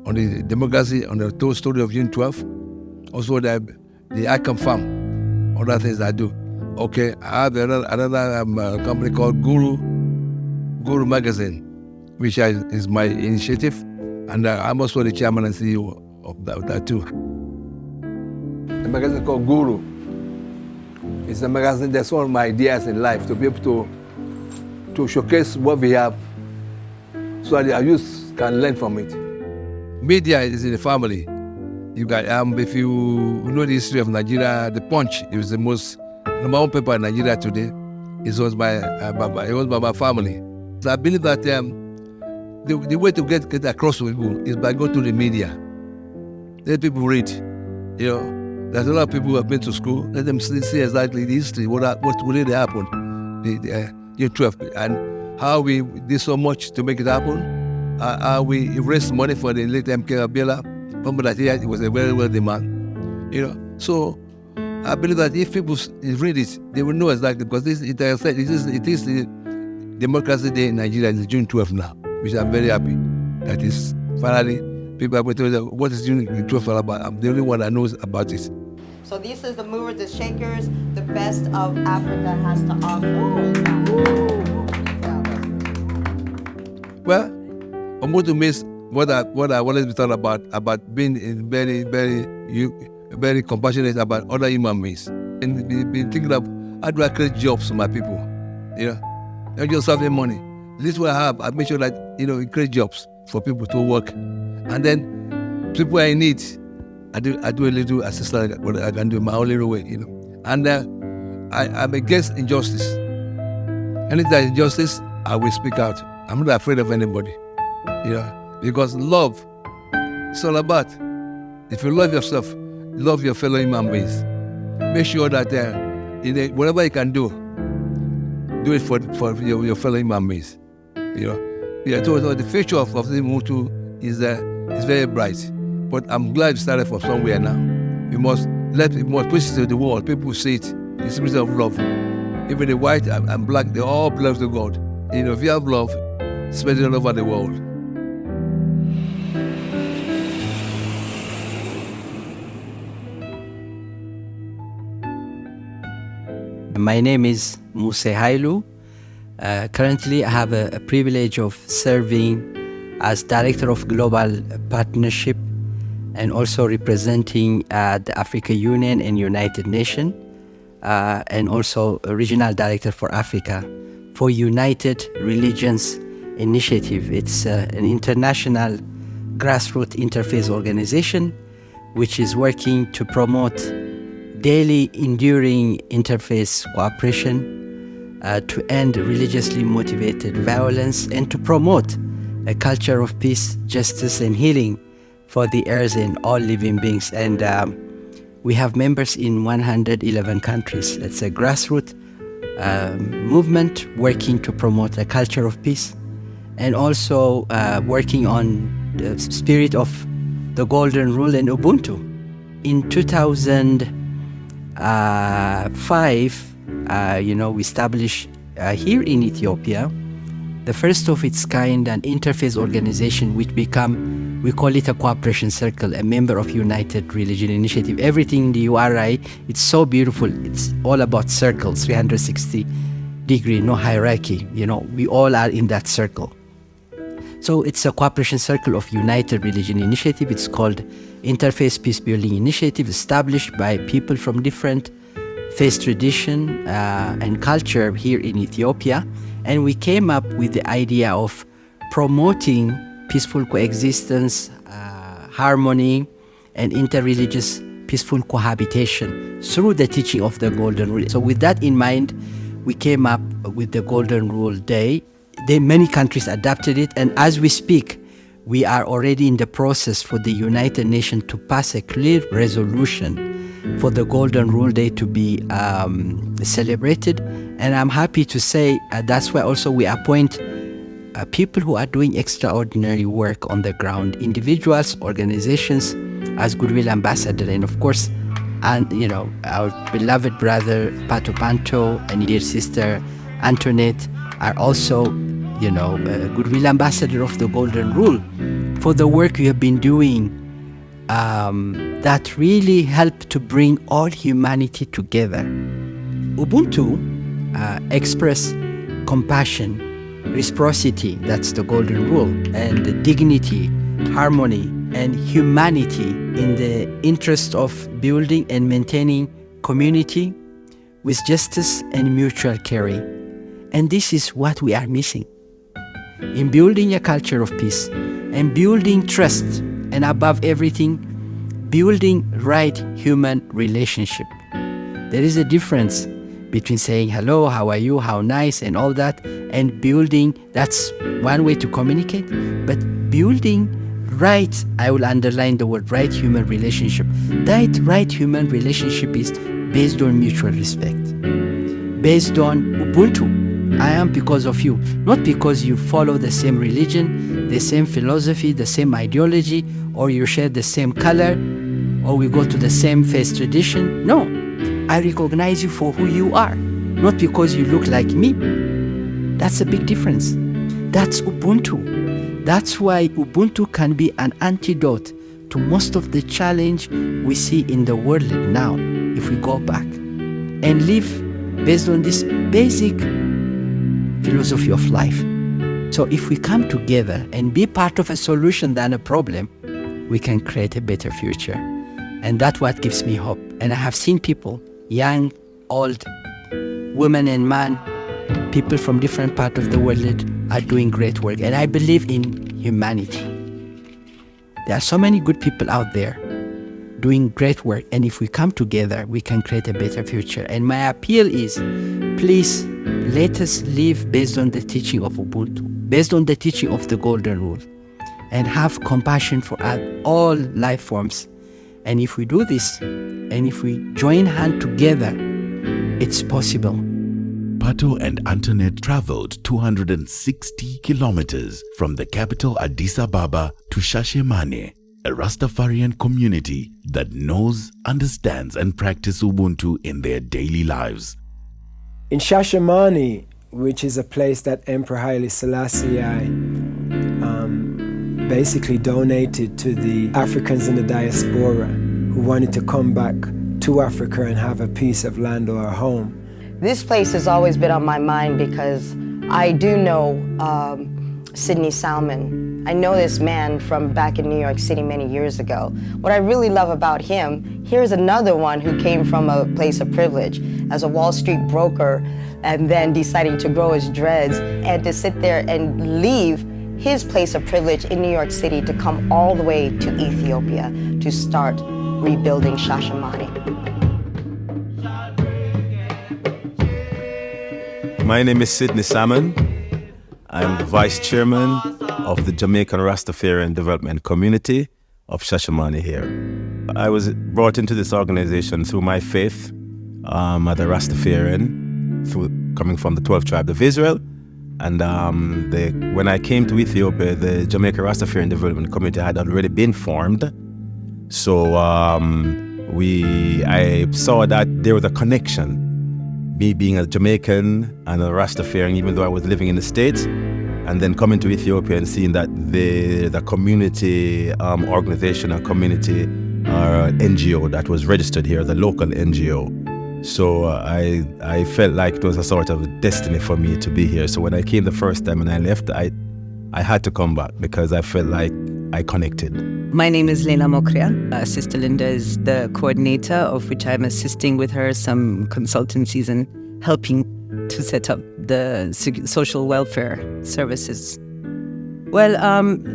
on the democracy, on the told story of June 12th. Also the Icon Farm, other things I do. Okay, I have another company called Guru Magazine, which is my initiative, and I'm also the chairman and CEO of that too. The magazine called Guru. It's a magazine that's one of my ideas in life, to be able to showcase what we have so that our youth can learn from it. Media is in the family. You got, if you know the history of Nigeria, The Punch is the most number one paper in Nigeria today. It was by my family. So I believe that the way to get across to people is by going to the media. Let people read. You know, there's a lot of people who have been to school. Let them see exactly the history, what really happened, the 12, and how we did so much to make it happen. How we raised money for the late MK Abiola. Remember that he was a very wealthy man. You know, so I believe that if people read it, they will know exactly, because it is the Democracy Day in Nigeria. It's June 12th now, which I'm very happy. That is finally people are going to know what is June 12th all about. I'm the only one that knows about it. So this is the movers, the shakers, the best of Africa has to offer. Well, Ubuntu means what I always been thought about being very, very compassionate about other human beings, and be thinking of how do I create jobs for my people. You know, not just having money. This is what I have. I make sure that it create jobs for people to work, and then people are in need. I do a little assistance what I can do in my own little way. And I'm against injustice. Anytime injustice, I will speak out. I'm not afraid of anybody. Because love, it's all about. If you love yourself, love your fellow human beings. Make sure that whatever you can do it for your fellow human beings. So the future of the Ubuntu is very bright. But I'm glad you started from somewhere now. We must push it to the world. People see it. The spirit of love. Even the white and black, they all belong to God. If you have love, spread it all over the world. My name is Muse Hailu. Currently, I have a privilege of serving as Director of Global Partnership and also representing the Africa Union and United Nations, and also a Regional Director for Africa for United Religions Initiative. It's an international grassroots interfaith organization which is working to promote daily enduring interfaith cooperation to end religiously motivated violence and to promote a culture of peace, justice, and healing for the earth and all living beings. And we have members in 111 countries. It's a grassroots movement working to promote a culture of peace and also working on the spirit of the Golden Rule in Ubuntu. In 2005, we established here in Ethiopia the first of its kind an interfaith organization which we call it a cooperation circle, a member of United Religion Initiative. Everything in the URI, it's so beautiful. It's all about circles, 360 degree, no hierarchy. We all are in that circle. So it's a cooperation circle of United Religion Initiative. It's called Interfaith Peace Building Initiative, established by people from different faith tradition and culture here in Ethiopia. And we came up with the idea of promoting peaceful coexistence, harmony, and interreligious peaceful cohabitation through the teaching of the Golden Rule. So with that in mind, we came up with the Golden Rule Day. Many countries adopted it, and as we speak, we are already in the process for the United Nations to pass a clear resolution for the Golden Rule Day to be celebrated. And I'm happy to say that's why also we appoint people who are doing extraordinary work on the ground, individuals, organizations, as goodwill ambassador, and of course, our beloved brother Pato and dear sister Antoinette are also, goodwill ambassador of the Golden Rule for the work you have been doing that really help to bring all humanity together. Ubuntu express compassion, reciprocity, that's the Golden Rule, and dignity, harmony, and humanity in the interest of building and maintaining community with justice and mutual caring. And this is what we are missing in building a culture of peace and building trust, and above everything, building right human relationship. There is a difference between saying hello, how are you, how nice, and all that, and building, that's one way to communicate, but building right, I will underline the word right human relationship. That right human relationship is based on mutual respect, based on Ubuntu. I am because of you, not because you follow the same religion, the same philosophy, the same ideology, or you share the same color, or we go to the same faith tradition. No, I recognize you for who you are, not because you look like me. That's a big difference. That's Ubuntu. That's why Ubuntu can be an antidote to most of the challenge we see in the world now, if we go back and live based on this basic philosophy of life. So if we come together and be part of a solution than a problem, we can create a better future. And that's what gives me hope. And I have seen people, young, old, women and men, people from different parts of the world are doing great work. And I believe in humanity. There are so many good people out there doing great work. And if we come together, we can create a better future. And my appeal is, please let us live based on the teaching of Ubuntu. based on the teaching of the Golden Rule, and have compassion for all life forms. And if we do this, and if we join hands together, it's possible. Pato and Antoinette traveled 260 kilometers from the capital Addis Ababa to Shashemane, a Rastafarian community that knows, understands, and practices Ubuntu in their daily lives. In Shashemane, which is a place that Emperor Haile Selassie basically donated to the Africans in the diaspora who wanted to come back to Africa and have a piece of land or a home. This place has always been on my mind because I do know Sidney Salmon. I know this man from back in New York City many years ago. What I really love about him, here's another one who came from a place of privilege as a Wall Street broker and then deciding to grow his dreads and to sit there and leave his place of privilege in New York City to come all the way to Ethiopia to start rebuilding Shashemane. My name is Sidney Salmon. I'm the Vice Chairman of the Jamaican Rastafarian Development Community of Shashemane here. I was brought into this organization through my faith as a Rastafarian, coming from the 12th tribe of Israel. And when I came to Ethiopia, the Jamaica Rastafarian Development Community had already been formed. So I saw that there was a connection, me being a Jamaican and a Rastafarian, even though I was living in the States, and then coming to Ethiopia and seeing that the community organization and community NGO that was registered here, the local NGO. So I felt like it was a sort of destiny for me to be here. So when I came the first time and I left, I had to come back because I felt like I connected. My name is Lena Mokria. Sister Linda is the coordinator, of which I'm assisting with her some consultancies and helping to set up the social welfare services. Well,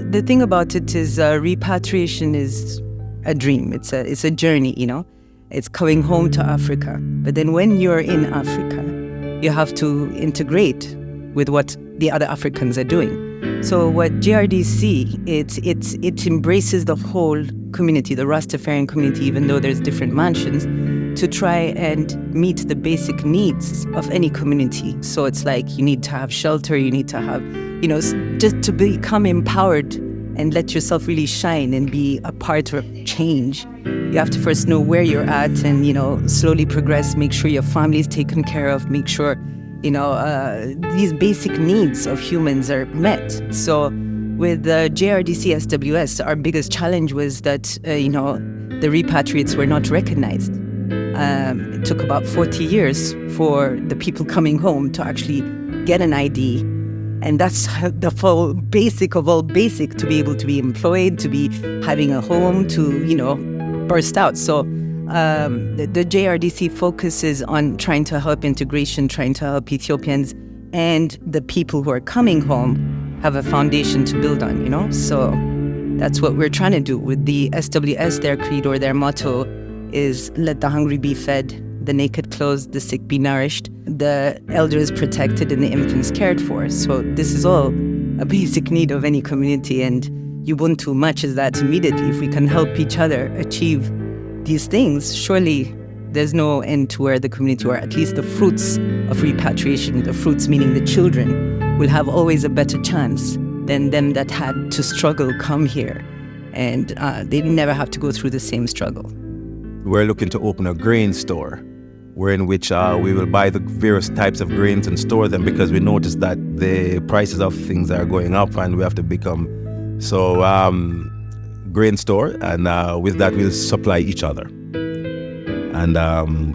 the thing about it is repatriation is a dream. It's a journey, you know. It's coming home to Africa. But then when you're in Africa, you have to integrate with what the other Africans are doing. So what JRDC, it embraces the whole community, the Rastafarian community, even though there's different mansions, to try and meet the basic needs of any community. So it's like you need to have shelter, you need to have, just to become empowered and let yourself really shine and be a part of change. You have to first know where you're at and, slowly progress, make sure your family is taken care of, make sure, these basic needs of humans are met. So with the JRDC SWS, our biggest challenge was that, the repatriates were not recognized. It took about 40 years for the people coming home to actually get an ID. And that's the full basic of all basic, to be able to be employed, to be having a home, to, burst out. So the JRDC focuses on trying to help integration, trying to help Ethiopians and the people who are coming home have a foundation to build on, So that's what we're trying to do with the SWS. Their creed or their motto is let the hungry be fed, the naked clothed, the sick be nourished, the elders protected, and the infants cared for. So this is all a basic need of any community, and Ubuntu matches that immediately. If we can help each other achieve these things, surely there's no end to where the community, or at least the fruits of repatriation, the fruits meaning the children, will have always a better chance than them that had to struggle come here, and they never have to go through the same struggle. We're looking to open a grain store, in which we will buy the various types of grains and store them, because we notice that the prices of things are going up and we have to become grain store, and with that we'll supply each other, and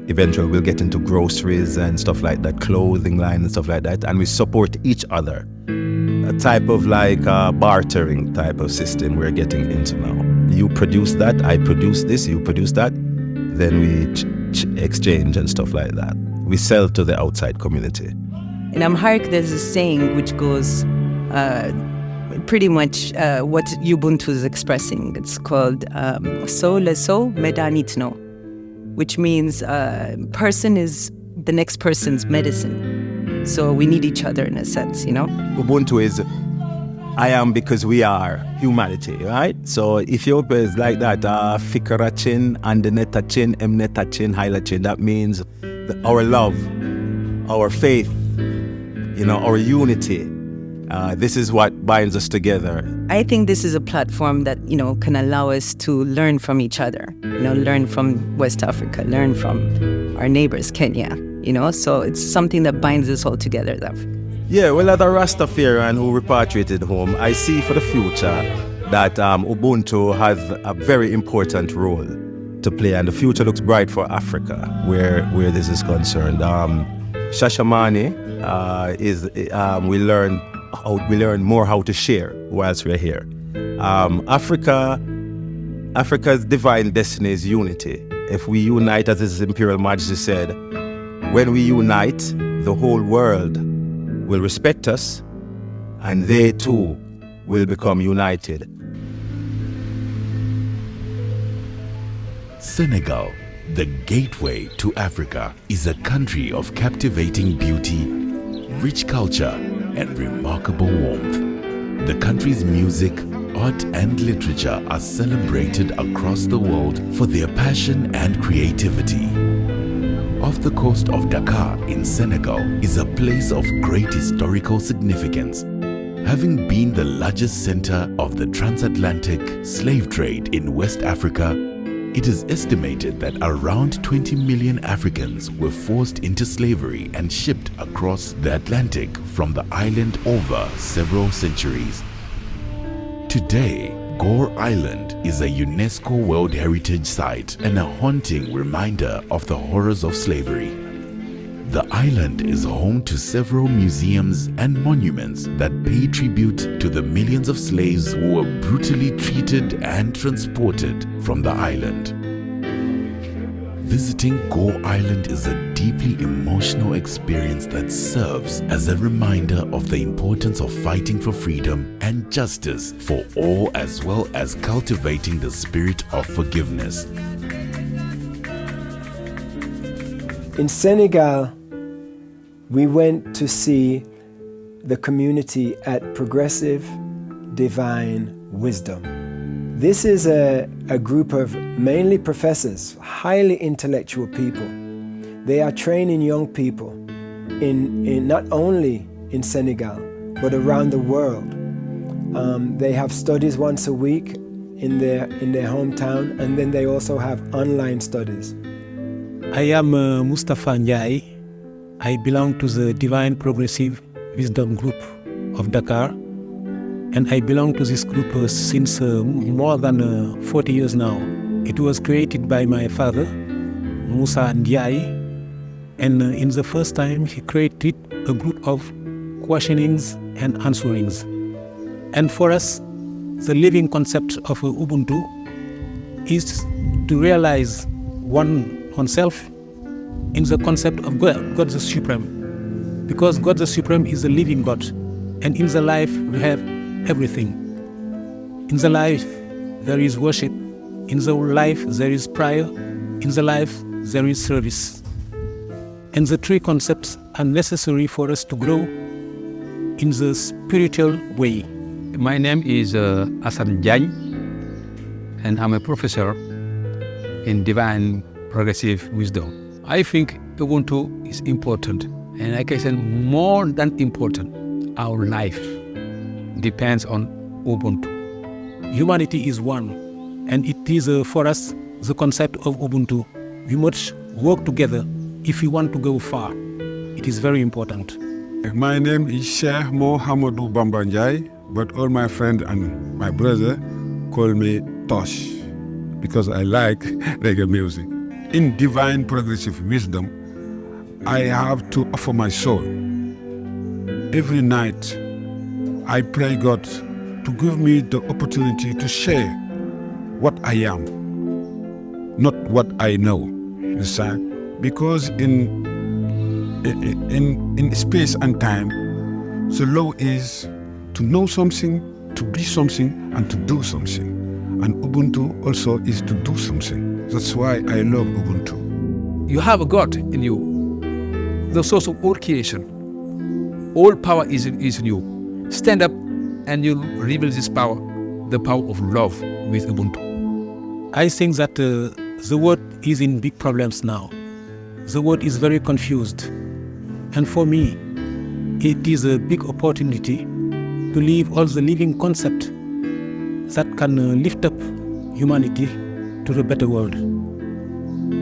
eventually we'll get into groceries and stuff like that, clothing line and stuff like that, and we support each other. A type of bartering type of system we're getting into now. You produce that, I produce this, you produce that, then we exchange and stuff like that. We sell to the outside community. In Amharic, there's a saying which goes pretty much what Ubuntu is expressing. It's called so leso medanit no, which means person is the next person's medicine. So we need each other in a sense, Ubuntu is I am because we are humanity, right? So Ethiopia is like that. Fikarachin, Antoinette-achin, Emnet-achin, Hailachin. That means our love, our faith, our unity. This is what binds us together. I think this is a platform that, can allow us to learn from each other, learn from West Africa, learn from our neighbors, Kenya, so it's something that binds us all together as Africa. Yeah, well, as a Rastafarian who repatriated home, I see for the future that Ubuntu has a very important role to play, and the future looks bright for Africa, where this is concerned. Shashamane we learn more how to share whilst we're here. Africa's divine destiny is unity. If we unite, as His Imperial Majesty said, when we unite, the whole world will respect us, and they too will become united. Senegal, the gateway to Africa, is a country of captivating beauty, rich culture, and remarkable warmth. The country's music, art, and literature are celebrated across the world for their passion and creativity. Off the coast of Dakar in Senegal is a place of great historical significance. Having been the largest center of the transatlantic slave trade in West Africa, it is estimated that around 20 million Africans were forced into slavery and shipped across the Atlantic from the island over several centuries. Today, Gore Island is a UNESCO World Heritage Site and a haunting reminder of the horrors of slavery. The island is home to several museums and monuments that pay tribute to the millions of slaves who were brutally treated and transported from the island. Visiting Gore Island is a deeply emotional experience that serves as a reminder of the importance of fighting for freedom and justice for all, as well as cultivating the spirit of forgiveness. In Senegal, we went to see the community at Progressive Divine Wisdom. This is a group of mainly professors, highly intellectual people. They are training young people in not only in Senegal, but around the world. They have studies once a week in their hometown, and then they also have online studies. I am Mustafa Ndiaye. I belong to the Divine Progressive Wisdom Group of Dakar, and I belong to this group since more than 40 years now. It was created by my father, Musa Ndiaye, and in the first time he created a group of questionings and answerings. And for us, the living concept of Ubuntu is to realize oneself in the concept of God the Supreme. Because God the Supreme is a living God, and in the life we have everything. In the life there is worship, in the life there is prayer, in the life there is service. And the three concepts are necessary for us to grow in the spiritual way. My name is Hassan Diagne, and I'm a professor in Divine Progressive Wisdom. I think Ubuntu is important, and like I said, more than important, our life depends on Ubuntu. Humanity is one, and it is for us the concept of Ubuntu. We must work together if we want to go far. It is very important. My name is Sheikh Mohamedou Bamba Ndiaye, but all my friends and my brother call me Tosh because I like reggae music. In Divine Progressive Wisdom, I have to offer my soul. Every night, I pray God to give me the opportunity to share what I am, not what I know. You see? Because in space and time, the law is to know something, to be something, and to do something. And Ubuntu also is to do something. That's why I love Ubuntu. You have a God in you, the source of all creation. All power is in you. Stand up and you reveal this power, the power of love with Ubuntu. I think that the world is in big problems now. The world is very confused. And for me, it is a big opportunity to leave all the living concepts that can lift up humanity to a better world.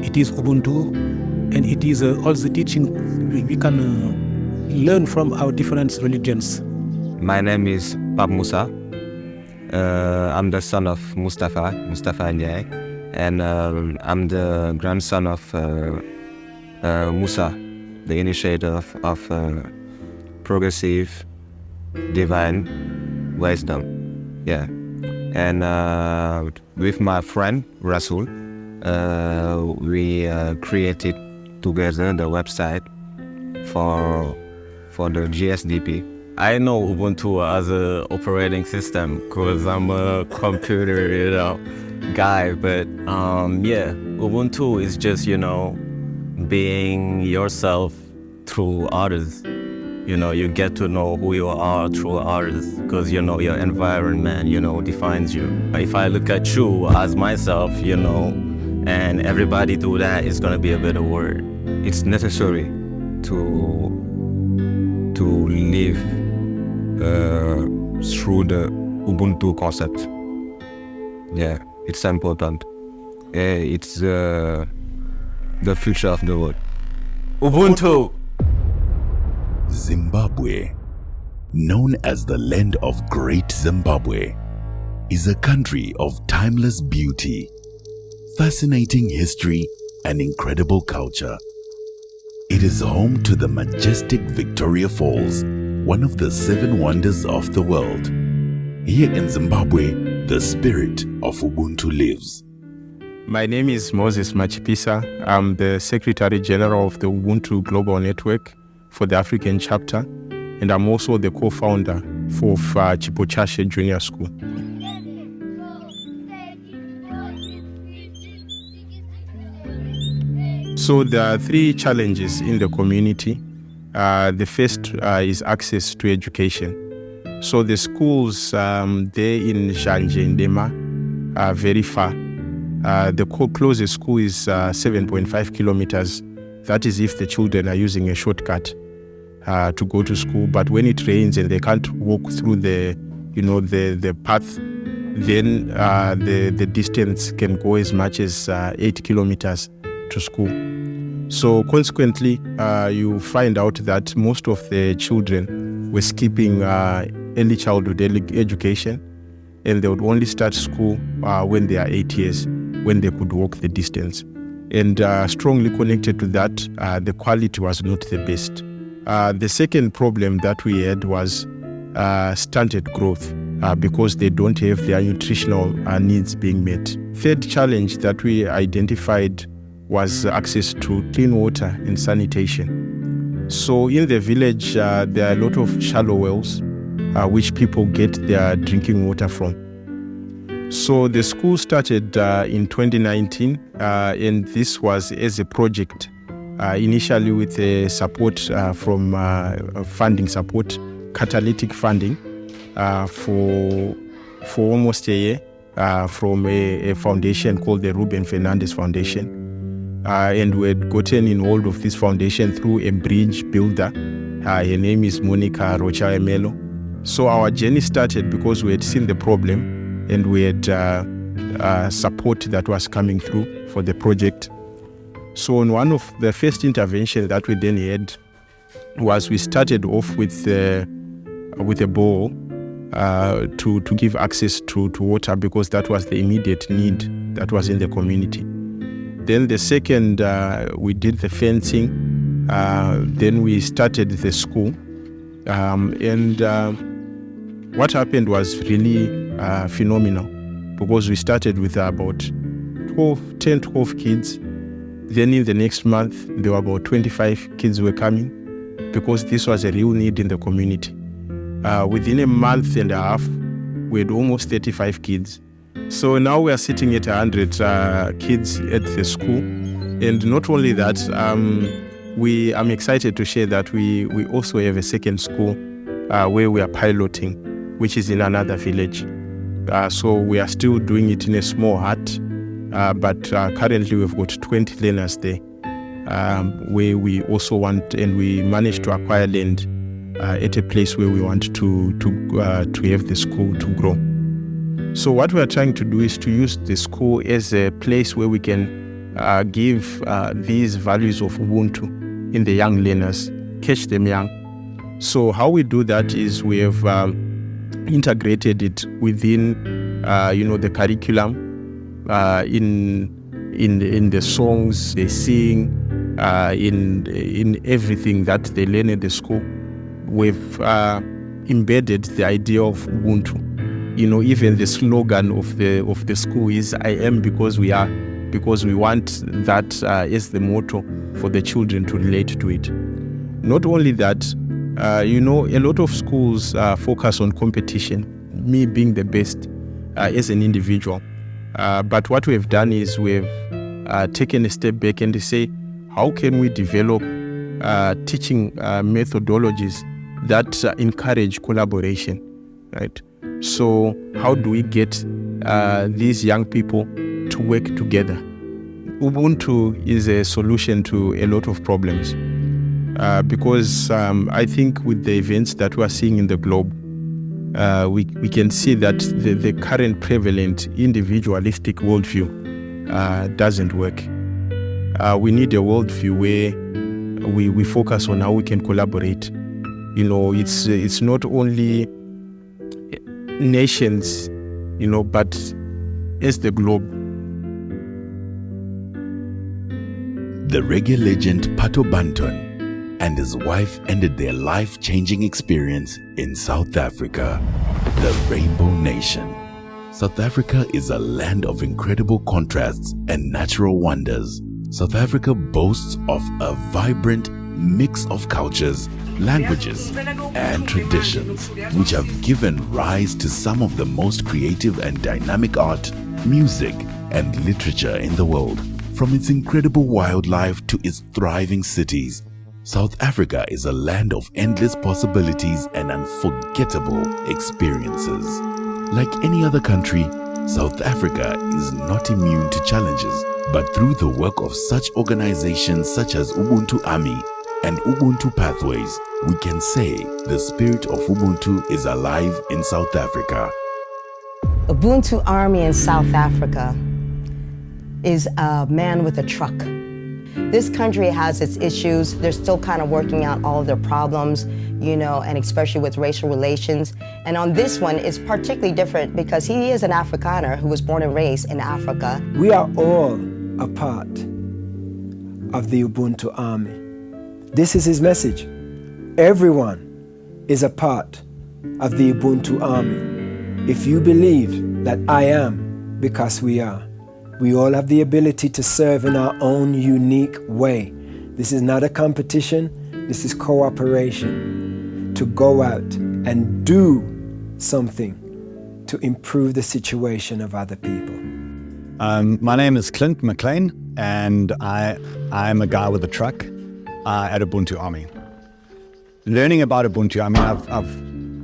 It is Ubuntu, and it is all the teaching we can learn from our different religions. My name is Bab Musa. I'm the son of Mustafa Njai, and I'm the grandson of Musa, the initiator of progressive divine wisdom. Yeah. And with my friend Rasul, we created together the website for the GSDP. I know Ubuntu as an operating system because I'm a computer, guy. But yeah, Ubuntu is just, being yourself through others. You get to know who you are through others because, your environment, defines you. If I look at you as myself, and everybody do that, it's going to be a better world. It's necessary to live through the Ubuntu concept. Yeah, it's important. It's the future of the world. Ubuntu! Zimbabwe, known as the land of Great Zimbabwe, is a country of timeless beauty, fascinating history, and incredible culture. It is home to the majestic Victoria Falls, one of the 7 wonders of the world. Here in Zimbabwe, the spirit of Ubuntu lives. My name is Moses Machipisa. I'm the Secretary General of the Ubuntu Global Network for the African chapter, and I'm also the co-founder for Chipochashe Junior School. So there are 3 challenges in the community. The first is access to education. So the schools there in Shanje and Dema are very far. The closest school is 7.5 kilometers. That is if the children are using a shortcut to go to school. But when it rains and they can't walk through the path, then the distance can go as much as 8 kilometers to school. So consequently, you find out that most of the children were skipping early childhood education, and they would only start school when they are 8 years, when they could walk the distance. And strongly connected to that, the quality was not the best. The second problem that we had was stunted growth because they don't have their nutritional needs being met. Third challenge that we identified was access to clean water and sanitation. So in the village, there are a lot of shallow wells which people get their drinking water from. So the school started in 2019, and this was as a project, initially with support from funding support, catalytic funding for almost a year from a foundation called the Ruben Fernandez Foundation. And we had gotten involved with this foundation through a bridge builder. Her name is Monica Rocha Emelo. So our journey started because we had seen the problem and we had support that was coming through for the project. So on one of the first interventions that we then had was we started off with a bowl to give access to water because that was the immediate need that was in the community. Then the second, we did the fencing. Then we started the school. What happened was really phenomenal because we started with about 12 kids. Then in the next month, there were about 25 kids were coming because this was a real need in the community. Within a month and a half, we had almost 35 kids. So now we are sitting at 100 kids at the school. And not only that, I'm excited to share that we also have a second school where we are piloting which is in another village. So we are still doing it in a small hut, but currently we've got 20 learners there, where we also want, and we managed to acquire land at a place where we want to have the school to grow. So what we are trying to do is to use the school as a place where we can give these values of Ubuntu in the young learners, catch them young. So how we do that is we have integrated it within, the curriculum, in the songs they sing, in everything that they learn at the school. We've embedded the idea of Ubuntu. Even the slogan of the school is "I am because we are," because we want that as the motto for the children to relate to it. Not only that, a lot of schools focus on competition, me being the best as an individual. But what we've done is we've taken a step back and say, how can we develop teaching methodologies that encourage collaboration, right? So how do we get these young people to work together? Ubuntu is a solution to a lot of problems because I think with the events that we're seeing in the globe, we can see that the current prevalent individualistic worldview doesn't work. We need a worldview where we focus on how we can collaborate. It's not only nations, but as the globe. The reggae legend Pato Banton and his wife ended their life-changing experience in South Africa, the Rainbow Nation. South Africa is a land of incredible contrasts and natural wonders. South Africa boasts of a vibrant mix of cultures, languages, and traditions, which have given rise to some of the most creative and dynamic art, music, and literature in the world. From its incredible wildlife to its thriving cities, South Africa is a land of endless possibilities and unforgettable experiences. Like any other country, South Africa is not immune to challenges, but through the work of such organizations such as Ubuntu Army and Ubuntu Pathways, we can say the spirit of Ubuntu is alive in South Africa. Ubuntu Army in South Africa is a man with a truck. This country has its issues. They're still kind of working out all of their problems, and especially with racial relations. And on this one, it's particularly different because he is an Afrikaner who was born and raised in Africa. We are all a part of the Ubuntu Army. This is his message. Everyone is a part of the Ubuntu Army. If you believe that I am because we are, we all have the ability to serve in our own unique way. This is not a competition, this is cooperation to go out and do something to improve the situation of other people. My name is Clint McLean, and I'm a guy with a truck at Ubuntu Army. Learning about Ubuntu,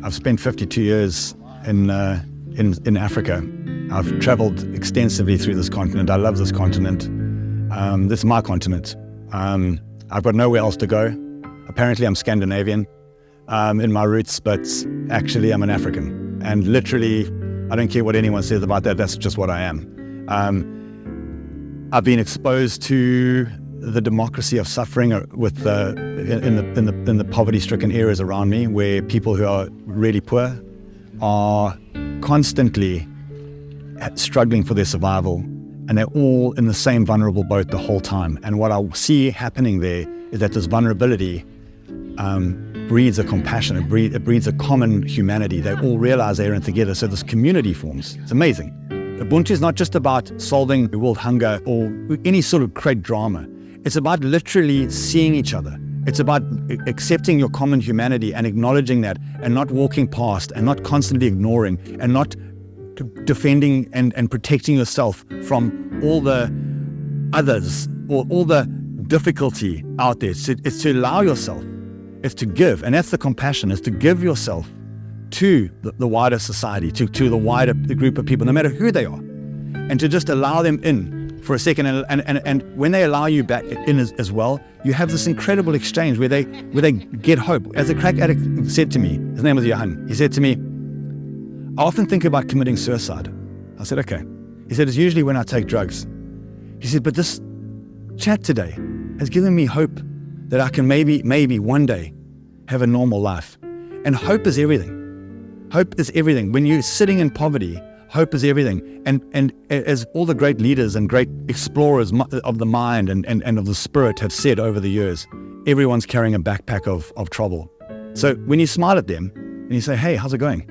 I've spent 52 years in Africa. I've traveled extensively through this continent. I love this continent. This is my continent. I've got nowhere else to go. Apparently I'm Scandinavian in my roots, but actually I'm an African. And literally, I don't care what anyone says about that, that's just what I am. I've been exposed to the democracy of suffering with in the poverty-stricken areas around me, where people who are really poor are constantly struggling for their survival, and they're all in the same vulnerable boat the whole time. And what I see happening there is that this vulnerability breeds a compassion, it breeds a common humanity. They all realize they're in together, so this community forms. It's amazing. Ubuntu is not just about solving world hunger or any sort of great drama. It's about literally seeing each other. It's about accepting your common humanity and acknowledging that, and not walking past, and not constantly ignoring, and not defending and protecting yourself from all the others or all the difficulty out there. It's to allow yourself, it's to give, and that's the compassion, is to give yourself to the wider society, to the wider group of people, no matter who they are, and to just allow them in for a second. And when they allow you back in as well, you have this incredible exchange where they get hope. As a crack addict said to me, his name was Johan, he said to me, I often think about committing suicide. I said, okay. He said, it's usually when I take drugs. He said, but this chat today has given me hope that I can maybe one day have a normal life. And hope is everything. Hope is everything. When you're sitting in poverty, hope is everything. And as all the great leaders and great explorers of the mind and of the spirit have said over the years, everyone's carrying a backpack of trouble. So when you smile at them and you say, hey, how's it going?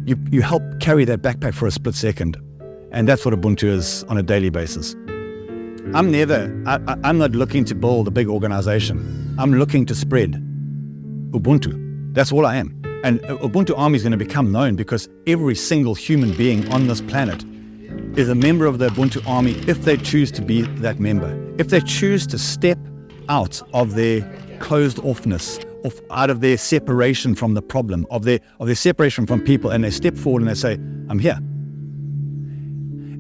You help carry that backpack for a split second. And that's what Ubuntu is on a daily basis. I'm not looking to build a big organization. I'm looking to spread Ubuntu. That's all I am. And Ubuntu Army is going to become known because every single human being on this planet is a member of the Ubuntu Army if they choose to be that member. If they choose to step out of their closed offness, out of their separation from the problem, of their separation from people, and they step forward and they say, I'm here.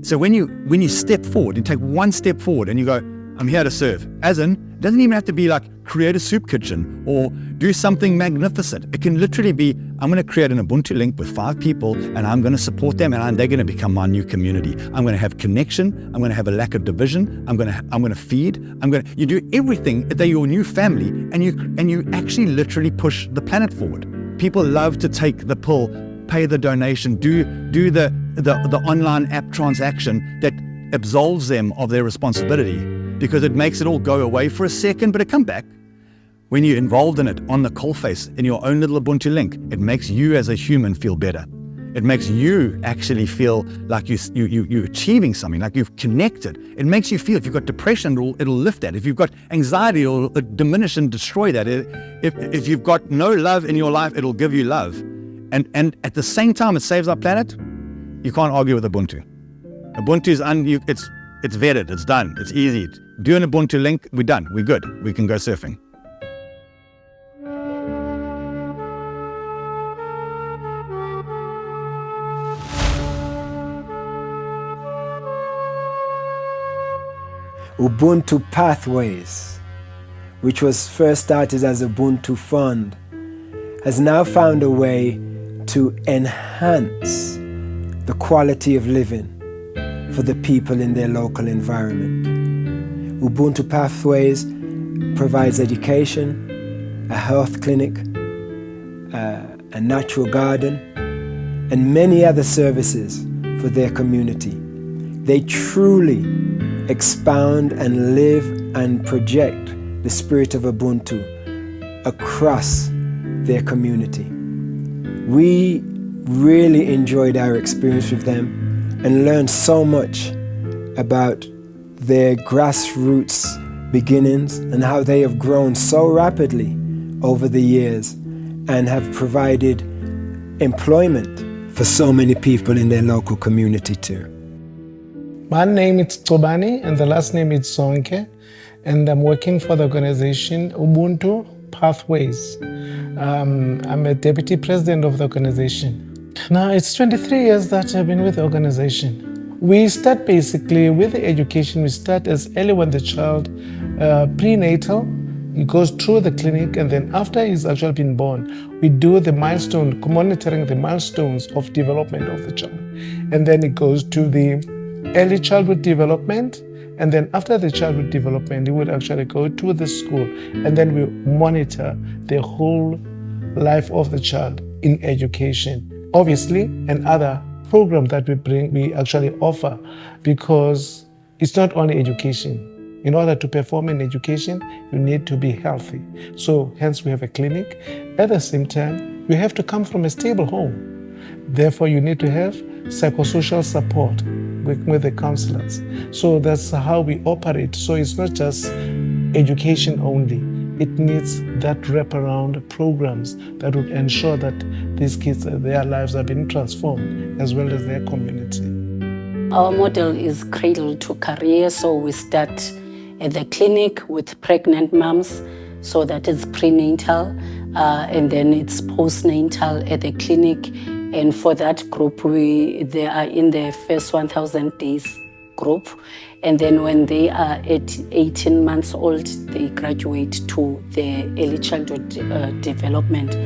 So when you step forward and take one step forward and you go, I'm here to serve, as in, it doesn't even have to be like create a soup kitchen or do something magnificent. It can literally be, I'm going to create an Ubuntu link with 5 people and I'm going to support them and they're going to become my new community. I'm going to have connection. I'm going to have a lack of division. I'm going to feed. You do everything. They're your new family and you actually literally push the planet forward. People love to take the pill, pay the donation, do the online app transaction that absolves them of their responsibility, because it makes it all go away for a second, but it come back. When you're involved in it on the coalface in your own little Ubuntu link, it makes you as a human feel better. It makes you actually feel like you're achieving something, like you've connected. It makes you feel, if you've got depression, it'll lift that. If you've got anxiety, it'll diminish and destroy that. If you've got no love in your life, it'll give you love. And at the same time, it saves our planet. You can't argue with Ubuntu. Ubuntu is it's vetted, it's done, it's easy. Do an Ubuntu link, we're done, we're good. We can go surfing. Ubuntu Pathways, which was first started as Ubuntu Fund, has now found a way to enhance the quality of living for the people in their local environment. Ubuntu Pathways provides education, a health clinic, a natural garden, and many other services for their community. They truly expound and live and project the spirit of Ubuntu across their community. We really enjoyed our experience with them and learned so much about their grassroots beginnings and how they have grown so rapidly over the years and have provided employment for so many people in their local community too. My name is Tobani and the last name is Sonke, and I'm working for the organization Ubuntu Pathways. I'm a deputy president of the organization. Now it's 23 years that I've been with the organization. We start basically with the education. We start as early when the child, prenatal, he goes through the clinic, and then after he's actually been born, we do the milestone, monitoring the milestones of development of the child. And then it goes to the early childhood development, and then after the childhood development, he would actually go to the school, and then we monitor the whole life of the child in education. Obviously, another program that we actually offer, because it's not only education. In order to perform in education, you need to be healthy. So hence we have a clinic. At the same time, you have to come from a stable home. Therefore, you need to have psychosocial support with the counselors. So that's how we operate. So it's not just education only. It needs that wraparound programs that would ensure that these kids, their lives are being transformed, as well as their community. Our model is cradle to career, so we start at the clinic with pregnant moms. So that is prenatal, and then it's postnatal at the clinic. And for that group, they are in the first 1,000 days group. And then when they are at 18 months old, they graduate to the early childhood development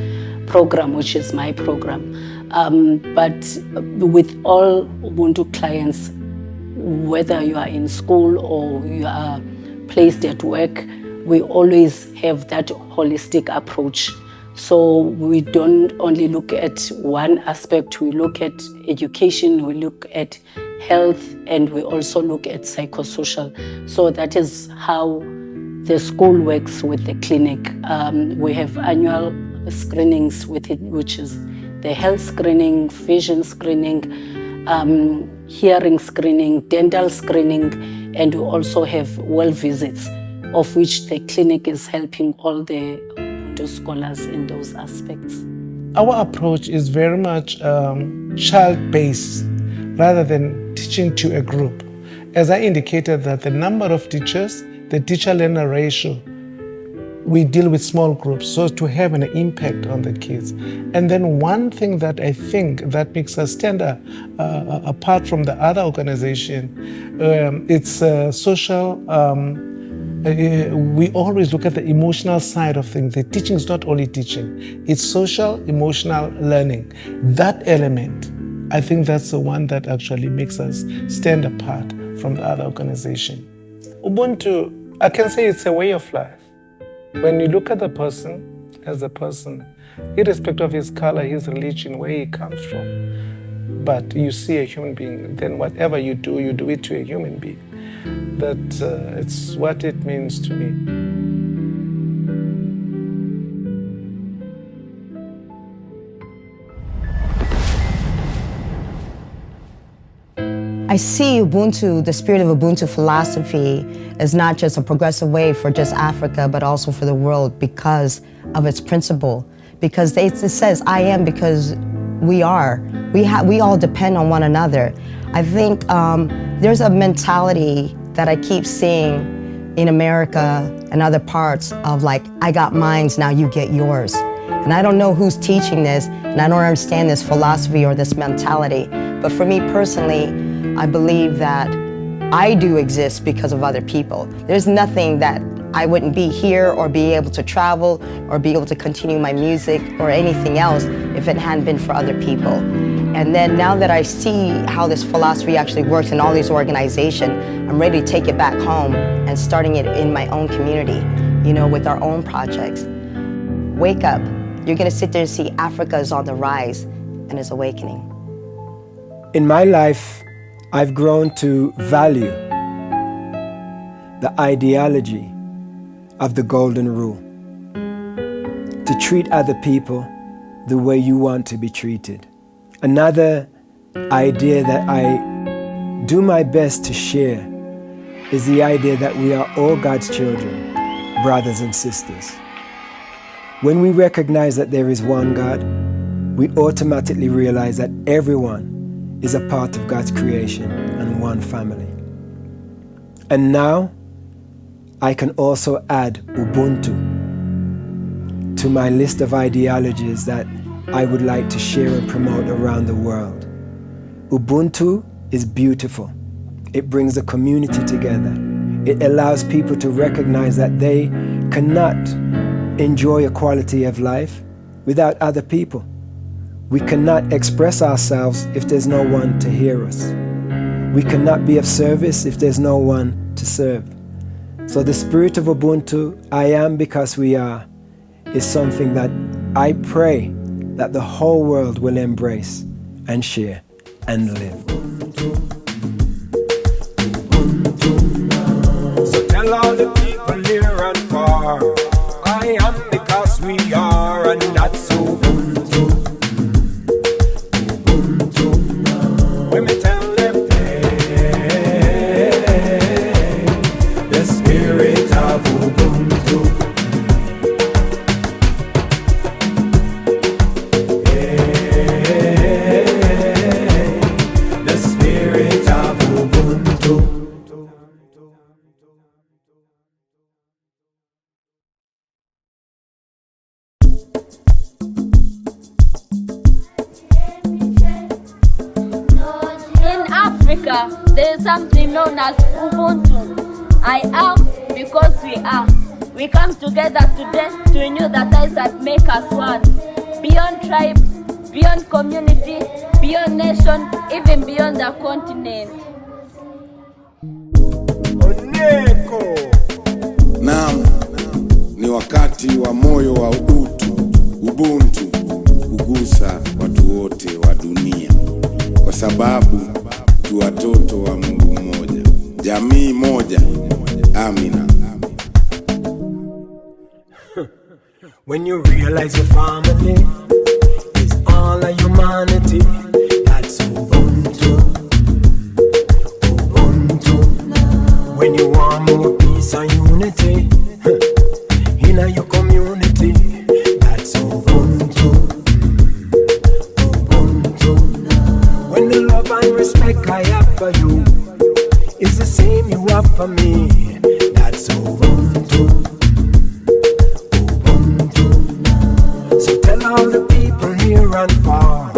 program, which is my program. But with all Ubuntu clients, whether you are in school or you are placed at work, we always have that holistic approach. So we don't only look at one aspect, we look at education, we look at health, and we also look at psychosocial. So that is how the school works with the clinic. We have annual screenings with it, which is the health screening, vision screening, hearing screening, dental screening, and we also have well visits, of which the clinic is helping all the Ubuntu scholars in those aspects. Our approach is very much child-based rather than teaching to a group. As I indicated that the number of teachers, the teacher-learner ratio, we deal with small groups, so to have an impact on the kids. And then one thing that I think that makes us stand apart from the other organization, it's social. We always look at the emotional side of things. The teaching is not only teaching, it's social, emotional learning. That element, I think that's the one that actually makes us stand apart from the other organization. Ubuntu, I can say it's a way of life. When you look at the person as a person, irrespective of his color, his religion, where he comes from, but you see a human being, then whatever you do it to a human being. That it's what it means to me. I see Ubuntu, the Spirit of Ubuntu philosophy, as not just a progressive way for just Africa, but also for the world because of its principle. Because it says, I am because we are. We all depend on one another. I think there's a mentality that I keep seeing in America and other parts of like, I got mines, now you get yours. And I don't know who's teaching this, and I don't understand this philosophy or this mentality. But for me personally, I believe that I do exist because of other people. There's nothing that I wouldn't be here or be able to travel or be able to continue my music or anything else if it hadn't been for other people. And then now that I see how this philosophy actually works in all these organizations, I'm ready to take it back home and starting it in my own community, you know, with our own projects. Wake up. You're gonna sit there and see Africa is on the rise and is awakening. In my life, I've grown to value the ideology of the golden rule. To treat other people the way you want to be treated. Another idea that I do my best to share is the idea that we are all God's children, brothers and sisters. When we recognize that there is one God, we automatically realize that everyone is a part of God's creation and one family. And now, I can also add Ubuntu to my list of ideologies that I would like to share and promote around the world. Ubuntu is beautiful. It brings the community together. It allows people to recognize that they cannot enjoy a quality of life without other people. We cannot express ourselves if there's no one to hear us. We cannot be of service if there's no one to serve. So the spirit of Ubuntu, I am because we are, is something that I pray that the whole world will embrace and share and live. So tell all the people near and far, I am because we are, and that's Ubuntu. When we tell them, hey, the spirit of Ubuntu. Hey, the spirit of Ubuntu. There is something known as Ubuntu. I am because we are. We come together today to renew the ties that make us one. Beyond tribe, beyond community, beyond nation, even beyond the continent. Naam, ni wakati wa moyo wa Ubuntu kugusa watu wote wa dunia, kwa sababu tu watoto wa Mungu mmoja, jamii moja. Amina. When you realize your family is all of humanity, that's Ubuntu. Ubuntu. When you want more peace and unity in your community, that's Ubuntu. Ubuntu. When the love and respect I have for you is the same you have for me, that's Ubuntu. All the people near and far,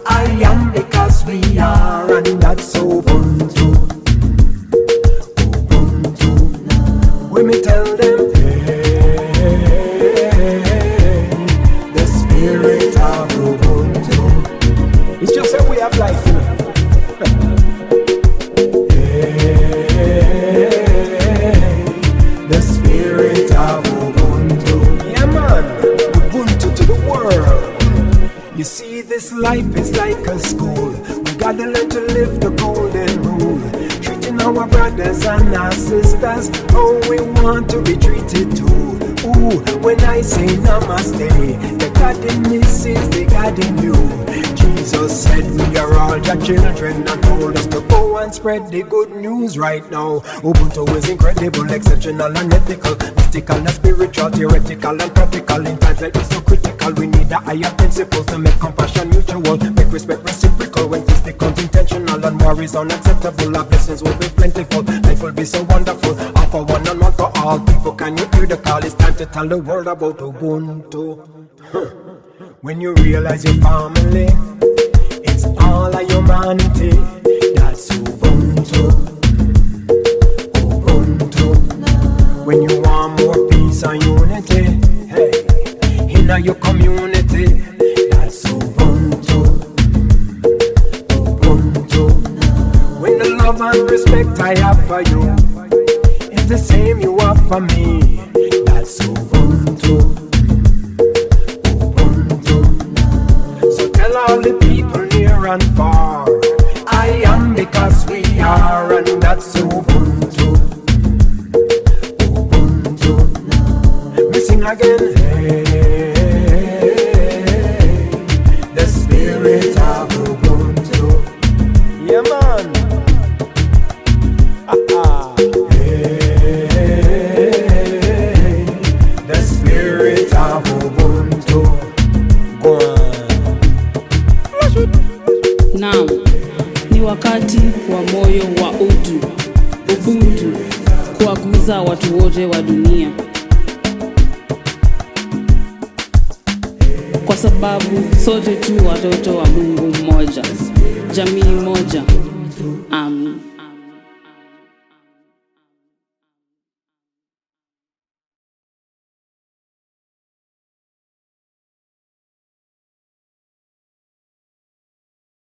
I am because we are, and that's Ubuntu. Ubuntu. When we tell them, hey, the spirit of Ubuntu. It's just a way of life, you know. Hey, the spirit of Ubuntu. Yeah, man. You see, this life is like a school. We gotta learn to live the golden rule, treating our brothers and our sisters how we want to be treated too. Ooh, when I say namaste, the God in me sees the God in you. Jesus said we are all your children and told us to go and spread the good news right now. Ubuntu is incredible, exceptional and ethical, mystical and spiritual, theoretical and practical. In times like this so critical, we need a higher principle to make compassion mutual, make respect reciprocal. When this becomes intentional and war is unacceptable, our blessings will be plentiful, life will be so wonderful. All for one and one for all people. Can you hear the call? It's time to tell the world about Ubuntu. When you realize your family, it's all of humanity, that's Ubuntu. Ubuntu. When you want more peace and unity, hey, in your community, that's Ubuntu. Ubuntu. When the love and respect I have for you is the same you have for me, that's Ubuntu. Tell all the people near and far, I am because we are, and that's Ubuntu. Ubuntu. We sing again. Hey, the spirit of Ubuntu. Yeah, man. Hey, the spirit of Ubuntu. Go on. Naam, ni wakati wa moyo wa Ubuntu kuwaguza watu wote wa dunia, kwa sababu sote tu watoto wa Mungu mmoja, jamii moja. Amen.